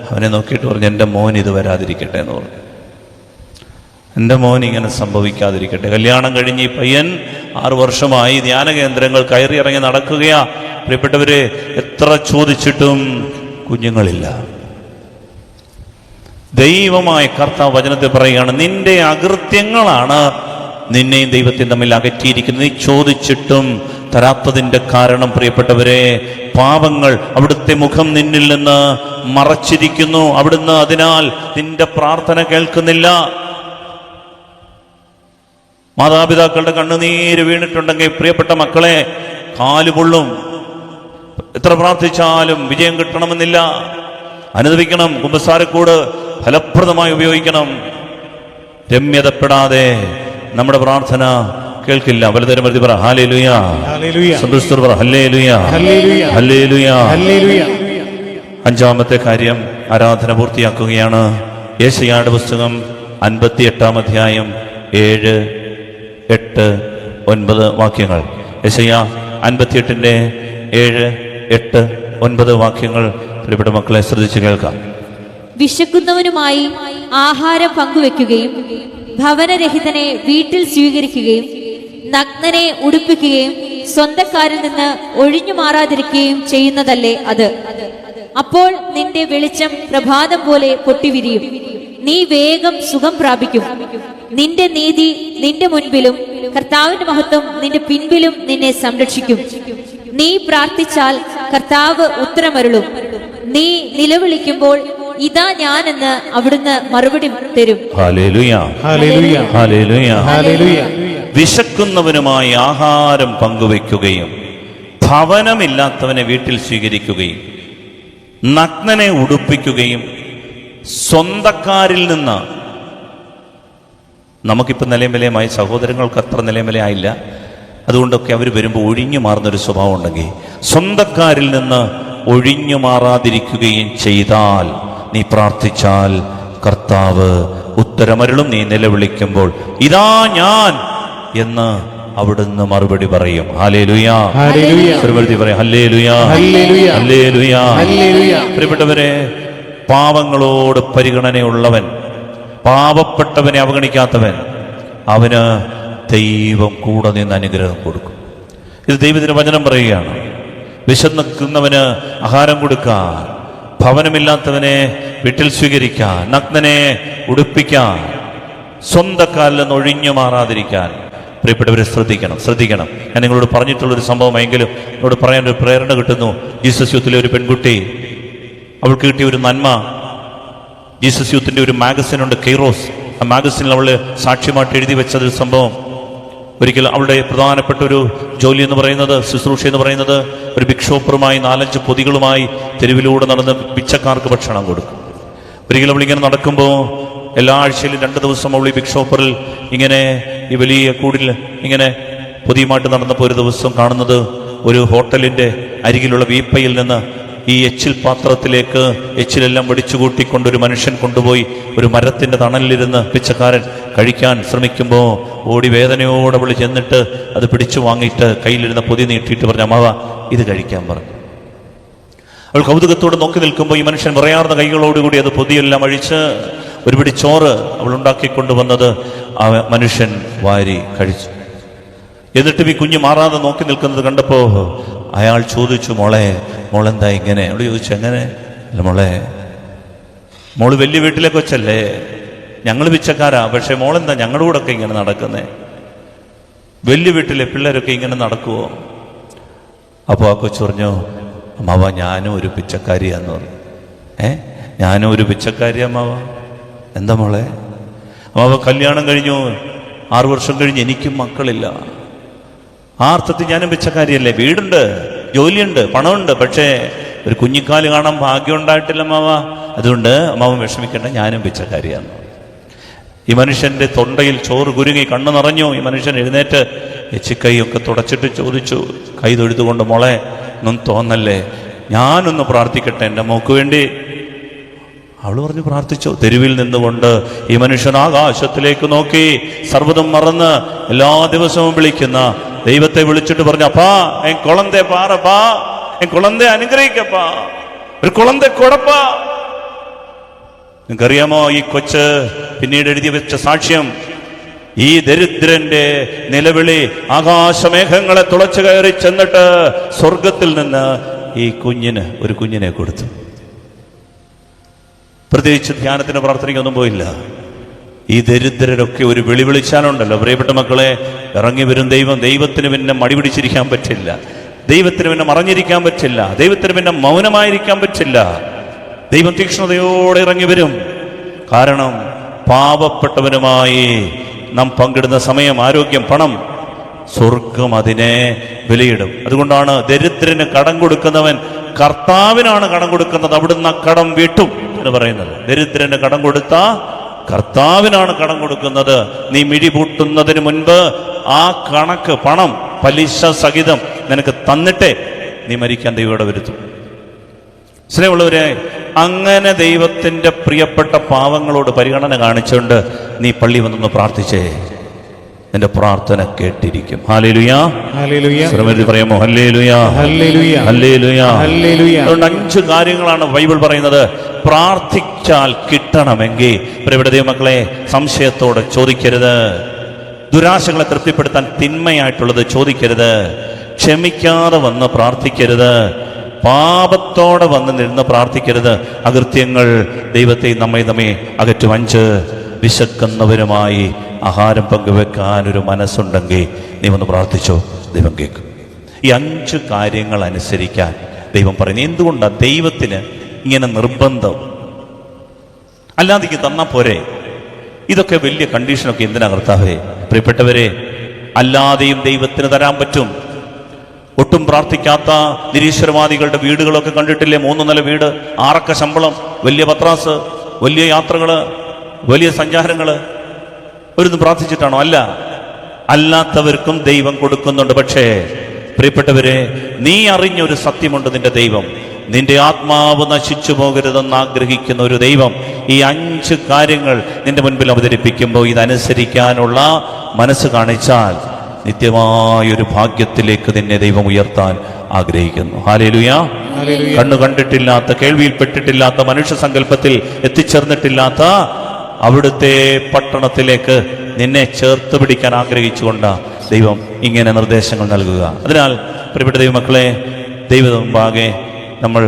അവനെ നോക്കിയിട്ട് പറഞ്ഞു, എൻ്റെ മോൻ ഇത് വരാതിരിക്കട്ടെ എന്ന് പറഞ്ഞു. എൻ്റെ മോൻ ഇങ്ങനെ സംഭവിക്കാതിരിക്കട്ടെ. കല്യാണം കഴിഞ്ഞ് ഈ പയ്യൻ 6 വർഷമായി ധ്യാന കേന്ദ്രങ്ങൾ കയറി ഇറങ്ങി നടക്കുകയാ. പ്രിയപ്പെട്ടവരെ, എത്ര ചോദിച്ചിട്ടും കുഞ്ഞുങ്ങളില്ല. ദൈവമായ കർത്താവ് വചനത്തിൽ പറയുകയാണ്, നിന്റെ അകൃത്യങ്ങളാണ് നിന്നെയും ദൈവത്തെയും തമ്മിൽ അകറ്റിയിരിക്കുന്നത്. നീ ചോദിച്ചിട്ടും തരാത്തതിൻ്റെ കാരണം പ്രിയപ്പെട്ടവരെ, പാപങ്ങൾ, അവിടുത്തെ മുഖം നിന്നിൽ നിന്ന് മറച്ചിരിക്കുന്നു. അവിടുന്ന് അതിനാൽ നിന്റെ പ്രാർത്ഥന കേൾക്കുന്നില്ല. മാതാപിതാക്കളുടെ കണ്ണുനീര് വീണിട്ടുണ്ടെങ്കിൽ പ്രിയപ്പെട്ട മക്കളെ, കാലുപൊള്ളും. എത്ര പ്രാർത്ഥിച്ചാലും വിജയം കിട്ടണമെന്നില്ല. അനുദപിക്കണം. കുമ്പസാരക്കൂട് ഫലപ്രദമായി ഉപയോഗിക്കണം. രമ്യതപ്പെടാതെ നമ്മുടെ പ്രാർത്ഥന കേൾക്കില്ല. വലുതരം പ്രതി പറ ഹല്ലേലൂയ, സന്തോഷത്തോടെ പറ ഹല്ലേലൂയ, ഹല്ലേലൂയ. 5-ാമത്തെ കാര്യം, ആരാധന പൂർത്തിയാക്കുകയാണ്. യെശയ്യായുടെ പുസ്തകം 58-ാം അധ്യായം 7, 8, 9 വാക്യങ്ങൾ. യെശയ്യാ 58-ന്റെ 7, 8, 9 വാക്യങ്ങൾ പ്രിയപ്പെട്ട മക്കളെ ശ്രദ്ധിച്ച് കേൾക്കാം. വിശക്കുന്നവനുമായി ആഹാരം പങ്കുവെക്കുകയും ഭവനരഹിതനെ വീട്ടിൽ സ്വീകരിക്കുകയും നഗ്നനെ ഉടുപ്പിക്കുകയും സ്വന്തക്കാരിൽ നിന്ന് ഒഴിഞ്ഞു മാറാതിരിക്കുകയും ചെയ്യുന്നതല്ലേ അത്? അപ്പോൾ നിന്റെ വെളിച്ചം പ്രഭാതം പോലെ പൊട്ടിവിരിയും, നീ വേഗം സുഖം പ്രാപിക്കും. നിന്റെ നീതി നിന്റെ മുൻപിലും കർത്താവിന്റെ മഹത്വം നിന്റെ പിൻപിലും നിന്നെ സംരക്ഷിക്കും. നീ പ്രാർത്ഥിച്ചാൽ കർത്താവ് ഉത്തരമരുളും. നീ നിലവിളിക്കുമ്പോൾ ഇതാ ഞാനെന്ന് അവിടുന്ന് മറുപടി തരും. ഹല്ലേലൂയ, ഹല്ലേലൂയ, ഹല്ലേലൂയ, ഹല്ലേലൂയ. വിശക്കുന്നവനുമായി ആഹാരം പങ്കുവെക്കുകയും ഭവനമില്ലാത്തവനെ വീട്ടിൽ സ്വീകരിക്കുകയും നഗ്നനെ ഉടുപ്പിക്കുകയും സ്വന്തക്കാരിൽ നിന്ന്, നമുക്കിപ്പോൾ നിലയം സഹോദരങ്ങൾക്ക് അത്ര നിലയം ആയില്ല, അതുകൊണ്ടൊക്കെ അവർ വരുമ്പോൾ ഒഴിഞ്ഞു മാറുന്നൊരു സ്വഭാവം ഉണ്ടെങ്കിൽ സ്വന്തക്കാരിൽ നിന്ന് ഒഴിഞ്ഞു മാറാതിരിക്കുകയും ചെയ്താൽ, നീ പ്രാർത്ഥിച്ചാൽ കർത്താവ് ഉത്തരമരുളും. നീ നിലവിളിക്കുമ്പോൾ ഇതാ ഞാൻ എന്ന് അവിടുന്ന് മറുപടി പറയും. ഹല്ലേലൂയ. ഹല്ലേലൂയ. തിരുവഴുതി പറയും ഹല്ലേലൂയ, ഹല്ലേലൂയ, ഹല്ലേലൂയ. ഹല്ലേലൂയ. പ്രിയപ്പെട്ടവരെ, പാവങ്ങളോട് പരിഗണനയുള്ളവൻ, പാവപ്പെട്ടവനെ അവഗണിക്കാത്തവൻ, അവന് ദൈവം കൂടെ നിന്ന് അനുഗ്രഹം കൊടുക്കും. ഇത് ദൈവത്തിന് വചനം പറയുകയാണ്. വിശന്നിക്കുന്നവന് ആഹാരം കൊടുക്കാൻ, ഭവനമില്ലാത്തവനെ വീട്ടിൽ സ്വീകരിക്കാൻ, നഗ്നനെ ഉടുപ്പിക്കാൻ, സ്വന്തക്കാലിൽ നിന്ന് ഒഴിഞ്ഞു മാറാതിരിക്കാൻ. പ്രിയപ്പെട്ടവരെ ശ്രദ്ധിക്കണം. ഞാൻ നിങ്ങളോട് പറഞ്ഞിട്ടുള്ളൊരു സംഭവമെങ്കിലും നിങ്ങളോട് പറയാൻ ഒരു പ്രേരണ കിട്ടുന്നു. ജീസസ് യൂത്തിലെ ഒരു പെൺകുട്ടി, അവൾക്ക് കിട്ടിയ ഒരു നന്മ. ജീസസ് യൂത്തിന്റെ ഒരു മാഗസിനുണ്ട്, കെയ്റോസ്. ആ മാഗസിനിൽ അവൾ സാക്ഷ്യമായിട്ട് എഴുതി വെച്ചതൊരു സംഭവം. ഒരിക്കൽ അവളുടെ പ്രധാനപ്പെട്ട ഒരു ജോലി എന്ന് പറയുന്നത്, ശുശ്രൂഷ എന്ന് പറയുന്നത്, ഒരു ബിഗ് ഷോപ്പറുമായി 4-5 പൊതികളുമായി തെരുവിലൂടെ നടന്ന് പിച്ചക്കാർക്ക് ഭക്ഷണം കൊടുക്കും. ഒരിക്കലും അവളിങ്ങനെ നടക്കുമ്പോൾ എല്ലാ ആഴ്ചയിലും 2 ദിവസം അവൾ ഈ ബിഗ് ഷോപ്പറിൽ ഇങ്ങനെ ഈ വലിയ കൂടിൽ ഇങ്ങനെ പൊതിയുമായിട്ട് നടന്നപ്പോൾ ഒരു ദിവസം കാണുന്നത് ഒരു ഹോട്ടലിന്റെ അരികിലുള്ള വീപ്പയിൽ നിന്ന് ഈ എച്ചിൽ പാത്രത്തിലേക്ക് എച്ചിലെല്ലാം വെടിച്ചു കൂട്ടിക്കൊണ്ട് ഒരു മനുഷ്യൻ കൊണ്ടുപോയി ഒരു മരത്തിന്റെ തണലിലിരുന്ന് പിച്ചക്കാരൻ കഴിക്കാൻ ശ്രമിക്കുമ്പോൾ ഓടി വേദനയോടെ അവൾ ചെന്നിട്ട് അത് പിടിച്ചു വാങ്ങിയിട്ട് കയ്യിലിരുന്ന പൊതി നീട്ടിയിട്ട് പറഞ്ഞു, അമ്മാവ ഇത് കഴിക്കാൻ പറഞ്ഞു. അവൾ കൗതുകത്തോടെ നോക്കി നിൽക്കുമ്പോൾ ഈ മനുഷ്യൻ പറയാർന്ന കൈകളോടുകൂടി അത് പൊതിയെല്ലാം അഴിച്ച് ഒരു പിടി ചോറ് അവൾ ഉണ്ടാക്കിക്കൊണ്ടുവന്നത് ആ മനുഷ്യൻ വാരി കഴിച്ചു. എന്നിട്ടും ഈ കുഞ്ഞ് മാറാതെ നോക്കി നിൽക്കുന്നത് കണ്ടപ്പോൾ അയാൾ ചോദിച്ചു, മോളെന്താ ഇങ്ങനെ? അവള് ചോദിച്ചു, എങ്ങനെ? അല്ല മോള് വലിയ വീട്ടിലേക്ക് വെച്ചല്ലേ, ഞങ്ങൾ പിച്ചക്കാരാ, പക്ഷെ മോളെന്താ ഞങ്ങളുടെ കൂടെ ഒക്കെ ഇങ്ങനെ നടക്കുന്നേ? വലിയ വീട്ടിലെ പിള്ളേരൊക്കെ ഇങ്ങനെ നടക്കുവോ? അപ്പോൾ ആ കൊച്ചു പറഞ്ഞു, അമ്മാവ ഞാനും ഒരു പിച്ചക്കാരിയാന്ന് പറഞ്ഞു. ഞാനും ഒരു പിച്ചക്കാരി അമ്മാവ. എന്താ മോളെ? അമ്മാവ കല്യാണം കഴിഞ്ഞു 6 വർഷം കഴിഞ്ഞ് എനിക്കും മക്കളില്ല. ആ അർത്ഥത്തിൽ ഞാനും പിച്ചക്കാരിയല്ലേ. വീടുണ്ട്, ജോലിയുണ്ട്, പണമുണ്ട്, പക്ഷേ ഒരു കുഞ്ഞിക്കാല് കാണാൻ ഭാഗ്യം ഉണ്ടായിട്ടില്ല അമ്മാവ. അതുകൊണ്ട് അമ്മാവൻ വിഷമിക്കേണ്ട, ഞാനും പിച്ചക്കാരിയാണ്. ഈ മനുഷ്യന്റെ തൊണ്ടയിൽ ചോറ് കുരുങ്ങി, കണ്ണു നിറഞ്ഞു. ഈ മനുഷ്യൻ എഴുന്നേറ്റ് എച്ചിക്കൈയൊക്കെ തുടച്ചിട്ട് ചോദിച്ചു, കൈ തൊഴുതുകൊണ്ട്, മോളെ ഒന്നും തോന്നല്ലേ, ഞാനൊന്ന് പ്രാർത്ഥിക്കട്ടെ എൻ്റെ മോക്ക് വേണ്ടി? അവള് പറഞ്ഞു, പ്രാർത്ഥിച്ചു. തെരുവിൽ നിന്നുകൊണ്ട് ഈ മനുഷ്യൻ ആകാശത്തിലേക്ക് നോക്കി സർവ്വതും മറന്ന് എല്ലാ ദിവസവും വിളിക്കുന്ന ദൈവത്തെ വിളിച്ചിട്ട് പറഞ്ഞു, അപ്പാ എൻ കുളന്തേ പാറപ്പാ, എൻ കുളന്തേ അനുഗ്രഹിക്കപ്പാ, ഒരു കുളന്തേ കൊടപ്പാ. നിങ്ങൾക്കറിയാമോ ഈ കൊച്ച് പിന്നീട് എഴുതി വെച്ച സാക്ഷ്യം? ഈ ദരിദ്രന്റെ നിലവിളി ആകാശമേഘങ്ങളെ തുളച്ചു കയറി ചെന്നിട്ട് സ്വർഗത്തിൽ നിന്ന് ഈ ഒരു കുഞ്ഞിനെ കൊടുത്തു. പ്രത്യേകിച്ച് ധ്യാനത്തിന് പ്രാർത്ഥനയ്ക്കൊന്നും പോയില്ല. ഈ ദരിദ്രരൊക്കെ ഒരു വിളി വിളിച്ചാലുണ്ടല്ലോ പ്രിയപ്പെട്ട മക്കളെ, ഇറങ്ങി വരും ദൈവം. ദൈവത്തിന് പിന്നെ മടി പിടിച്ചിരിക്കാൻ പറ്റില്ല, ദൈവത്തിന് പിന്നെ മറഞ്ഞിരിക്കാൻ പറ്റില്ല, ദൈവത്തിന് പിന്നെ മൗനമായിരിക്കാൻ പറ്റില്ല. ദൈവം തീക്ഷ്ണതയോടെ ഇറങ്ങി വരും. കാരണം പാവപ്പെട്ടവനുമായി നാം പങ്കിടുന്ന സമയം, ആരോഗ്യം, പണം, സ്വർഗം അതിനെ വിലയിടും. അതുകൊണ്ടാണ് ദരിദ്രന് കടം കൊടുക്കുന്നവൻ കർത്താവിനാണ് കടം കൊടുക്കുന്നത്, അവിടുന്ന് കടം വീട്ടും എന്ന് പറയുന്നത്. ദരിദ്രന് കടം കൊടുത്ത കർത്താവിനാണ് കടം കൊടുക്കുന്നത്. നീ മിഴി പൂട്ടുന്നതിന് മുൻപ് ആ കണക്ക്, പണം പലിശ സഹിതം നിനക്ക് തന്നിട്ടേ നീ മരിക്കാൻ ദൈവം ഇവിടെ വരുത്തും. സ്നേഹമുള്ളവരെ, അങ്ങനെ ദൈവത്തിന്റെ പ്രിയപ്പെട്ട പാവങ്ങളോട് പരിഗണന കാണിച്ചുകൊണ്ട് നീ പള്ളി വന്നൊന്ന് പ്രാർത്ഥിച്ചേ, നിന്റെ പ്രാർത്ഥന കേട്ടിരിക്കും. Hallelujah, hallelujah. ശ്രമത്തിൽ പറയാമോ? ഹല്ലേലൂയ, ഹല്ലേലൂയ, ഹല്ലേലൂയ, ഹല്ലേലൂയ. അതുകൊണ്ട് 5 കാര്യങ്ങളാണ് ബൈബിൾ പറയുന്നത്. പ്രാർത്ഥിച്ചാൽ കിട്ടണമെങ്കിൽ പ്രിയപ്പെട്ട ദൈവമക്കളെ, സംശയത്തോടെ ചോദിക്കരുത്. ദുരാശകളെ തൃപ്തിപ്പെടുത്താൻ തിന്മയായിട്ടുള്ളത് ചോദിക്കരുത്. ക്ഷമിക്കാതെ വന്ന് പ്രാർത്ഥിക്കരുത്. പാപത്തോടെ വന്ന് നിന്ന് പ്രാർത്ഥിക്കരുത്. അകൃത്യങ്ങൾ ദൈവത്തെ നമ്മെ അകറ്റും. 5, വിശക്കുന്നവരുമായി ആഹാരം പങ്കുവെക്കാൻ ഒരു മനസ്സുണ്ടെങ്കിൽ നീ വന്ന് പ്രാർത്ഥിച്ചോ, ദൈവം കേൾക്കും. ഈ 5 കാര്യങ്ങൾ അനുസരിക്കാൻ ദൈവം പറയുന്നു. എന്തുകൊണ്ടാണ് ദൈവത്തിന് ഇങ്ങനെ നിർബന്ധം? അല്ലാതെ തന്നാ പോരെ? ഇതൊക്കെ വലിയ കണ്ടീഷനൊക്കെ എന്തിനാ കർത്താവേ? പ്രിയപ്പെട്ടവരെ, അല്ലാതെയും ദൈവത്തിന് തരാൻ പറ്റും. ഒട്ടും പ്രാർത്ഥിക്കാത്ത നിരീശ്വരവാദികളുടെ വീടുകളൊക്കെ കണ്ടിട്ടില്ലേ? 3 നില വീട്, 6 അക്ക ശമ്പളം, വലിയ പത്രാസ്, വലിയ യാത്രകള്, വലിയ സഞ്ചാരങ്ങള്. ഒരിന്ന് പ്രാർത്ഥിച്ചിട്ടാണോ? അല്ല. അല്ലാത്തവർക്കും ദൈവം കൊടുക്കുന്നുണ്ട്. പക്ഷേ പ്രിയപ്പെട്ടവരെ, നീ അറിഞ്ഞൊരു സത്യമുണ്ട്. നിന്റെ ദൈവം, നിന്റെ ആത്മാവ് നശിച്ചു പോകരുതെന്ന് ആഗ്രഹിക്കുന്ന ഒരു ദൈവം ഈ 5 കാര്യങ്ങൾ നിന്റെ മുൻപിൽ അവതരിപ്പിക്കുമ്പോൾ ഇതനുസരിക്കാനുള്ള മനസ്സ് കാണിച്ചാൽ നിത്യമായൊരു ഭാഗ്യത്തിലേക്ക് നിന്നെ ദൈവം ഉയർത്താൻ ആഗ്രഹിക്കുന്നു. ഹല്ലേലൂയ. കണ്ണു കണ്ടിട്ടില്ലാത്ത, കേൾവിയിൽപ്പെട്ടിട്ടില്ലാത്ത, മനുഷ്യ സങ്കല്പത്തിൽ എത്തിച്ചേർന്നിട്ടില്ലാത്ത അവിടുത്തെ പട്ടണത്തിലേക്ക് നിന്നെ ചേർത്ത് പിടിക്കാൻ ആഗ്രഹിച്ചുകൊണ്ട് ദൈവം ഇങ്ങനെ നിർദ്ദേശങ്ങൾ നൽകുക. അതിനാൽ പ്രിയപ്പെട്ട ദൈവമക്കളെ, ദൈവമുമ്പാകെ നമ്മൾ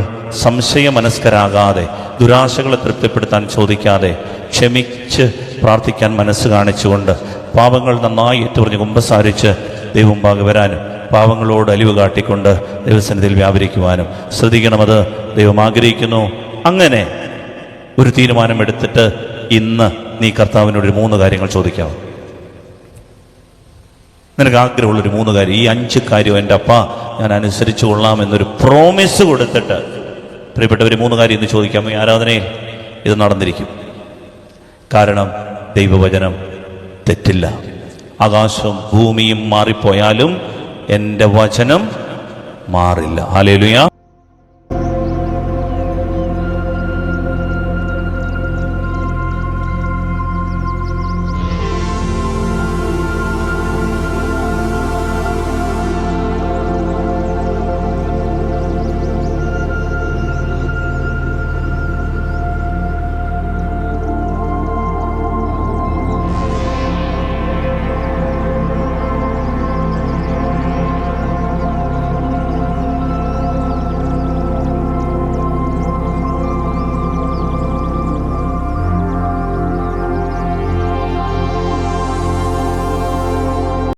സംശയമനസ്കരാകാതെ, ദുരാശകളെ തൃപ്തിപ്പെടുത്താൻ ചോദിക്കാതെ, ക്ഷമിച്ച് പ്രാർത്ഥിക്കാൻ മനസ്സ് കാണിച്ചുകൊണ്ട്, പാപങ്ങൾ നന്നായി ഏറ്റുപറഞ്ഞ് കുമ്പസാരിച്ച് ദൈവമുമ്പാകെ വരാനും, പാവങ്ങളോട് അലിവ് കാട്ടിക്കൊണ്ട് ദൈവസന്നിധിയിൽ വ്യാപരിക്കുവാനും ശ്രദ്ധിക്കണമെന്ന് ദൈവം ആഗ്രഹിക്കുന്നു. അങ്ങനെ ഒരു തീരുമാനമെടുത്തിട്ട് ഇന്ന് നീ കർത്താവിനോട് 3 കാര്യങ്ങൾ ചോദിക്കാം. നിനക്ക് ആഗ്രഹമുള്ളൊരു 3 കാര്യം, ഈ 5 കാര്യം എൻ്റെ അപ്പ ഞാൻ അനുസരിച്ചു കൊള്ളാം എന്നൊരു പ്രോമിസ് കൊടുത്തിട്ട് പ്രിയപ്പെട്ടവർ 3 കാര്യം ഇന്ന് ചോദിക്കാം. ഈ ആരാധനയിൽ ഇത് നടന്നിരിക്കും. കാരണം ദൈവവചനം തെറ്റില്ല. ആകാശവും ഭൂമിയും മാറിപ്പോയാലും എൻ്റെ വചനം മാറില്ല. ഹല്ലേലൂയ.